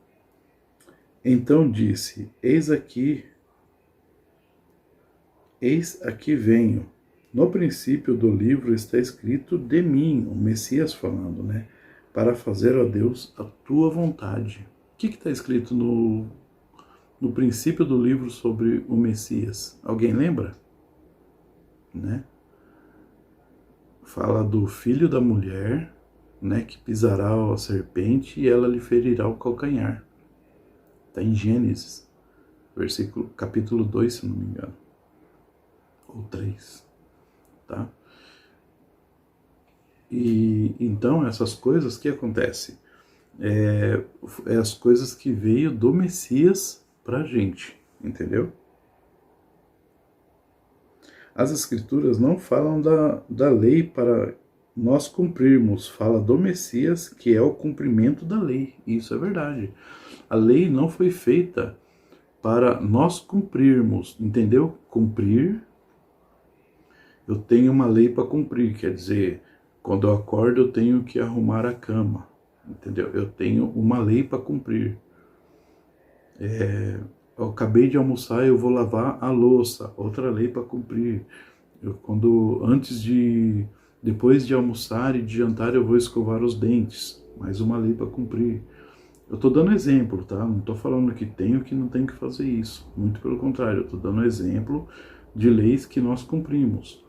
Então disse, eis aqui venho. No princípio do livro está escrito de mim, o Messias falando, né? Para fazer, ó Deus, a tua vontade. O que está escrito no princípio do livro sobre o Messias? Alguém lembra? Né? Fala do filho da mulher, né, que pisará a serpente e ela lhe ferirá o calcanhar. Está em Gênesis, capítulo 2, se não me engano. Ou 3. Tá? E então essas coisas que acontecem é as coisas que veio do Messias pra gente, entendeu? As Escrituras não falam da lei para nós cumprirmos, fala do Messias, que é o cumprimento da lei. Isso é verdade. A lei não foi feita para nós cumprirmos, entendeu? Cumprir. Eu tenho uma lei para cumprir, quer dizer, quando eu acordo eu tenho que arrumar a cama, entendeu? Eu tenho uma lei para cumprir. Eu acabei de almoçar, eu vou lavar a louça, outra lei para cumprir. Depois de almoçar e de jantar eu vou escovar os dentes, mais uma lei para cumprir. Eu estou dando exemplo, tá? Não estou falando que tenho que não tenho que fazer isso, muito pelo contrário, eu estou dando exemplo de leis que nós cumprimos.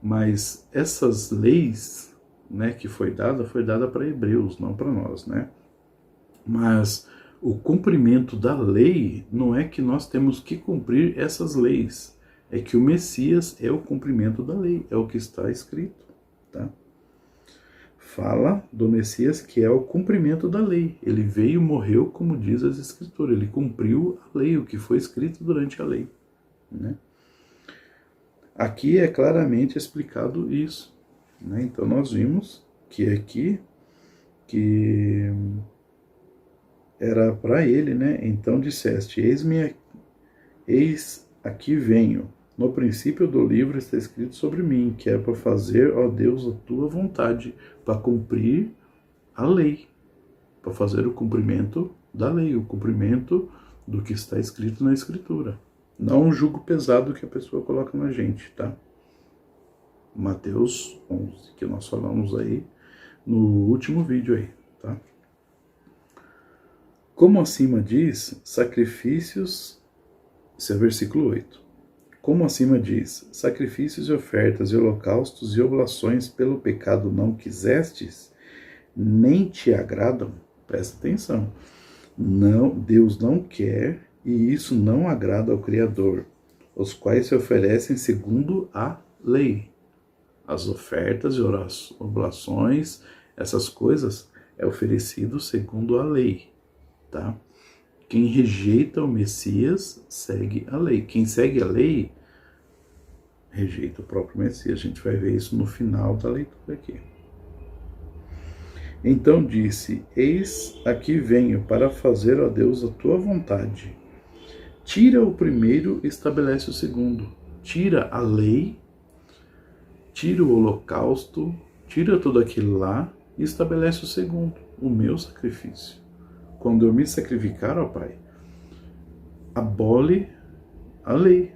Mas essas leis, né, que foi dada para hebreus, não para nós, né? Mas o cumprimento da lei não é que nós temos que cumprir essas leis, é que o Messias é o cumprimento da lei, é o que está escrito, tá? fala do Messias, que é o cumprimento da lei. Ele veio, morreu, como diz as Escrituras. Ele cumpriu a lei, o que foi escrito durante a lei, né? Aqui é claramente explicado isso, né? Então nós vimos que aqui que era para ele, né? Então disseste: eis aqui venho. No princípio do livro está escrito sobre mim, que é para fazer, ó Deus, a tua vontade, para cumprir a lei, para fazer o cumprimento da lei, o cumprimento do que está escrito na Escritura. Não um jugo pesado que a pessoa coloca na gente, tá? Mateus 11, que nós falamos aí no último vídeo aí, tá? Como acima diz, sacrifícios, esse é versículo 8. Como acima diz, sacrifícios e ofertas e holocaustos e oblações pelo pecado não quisestes, nem te agradam. Presta atenção. Não, Deus não quer, e isso não agrada ao Criador, os quais se oferecem segundo a lei. As ofertas e oblações, essas coisas, é oferecido segundo a lei, tá? Quem rejeita o Messias segue a lei. Quem segue a lei rejeita o próprio Messias. A gente vai ver isso no final da leitura aqui. Então disse: eis aqui venho para fazer, ó Deus, a tua vontade. Tira o primeiro e estabelece o segundo. Tira a lei, tira o holocausto, tira tudo aquilo lá e estabelece o segundo, o meu sacrifício. Quando eu me sacrificar, ó Pai, abole a lei,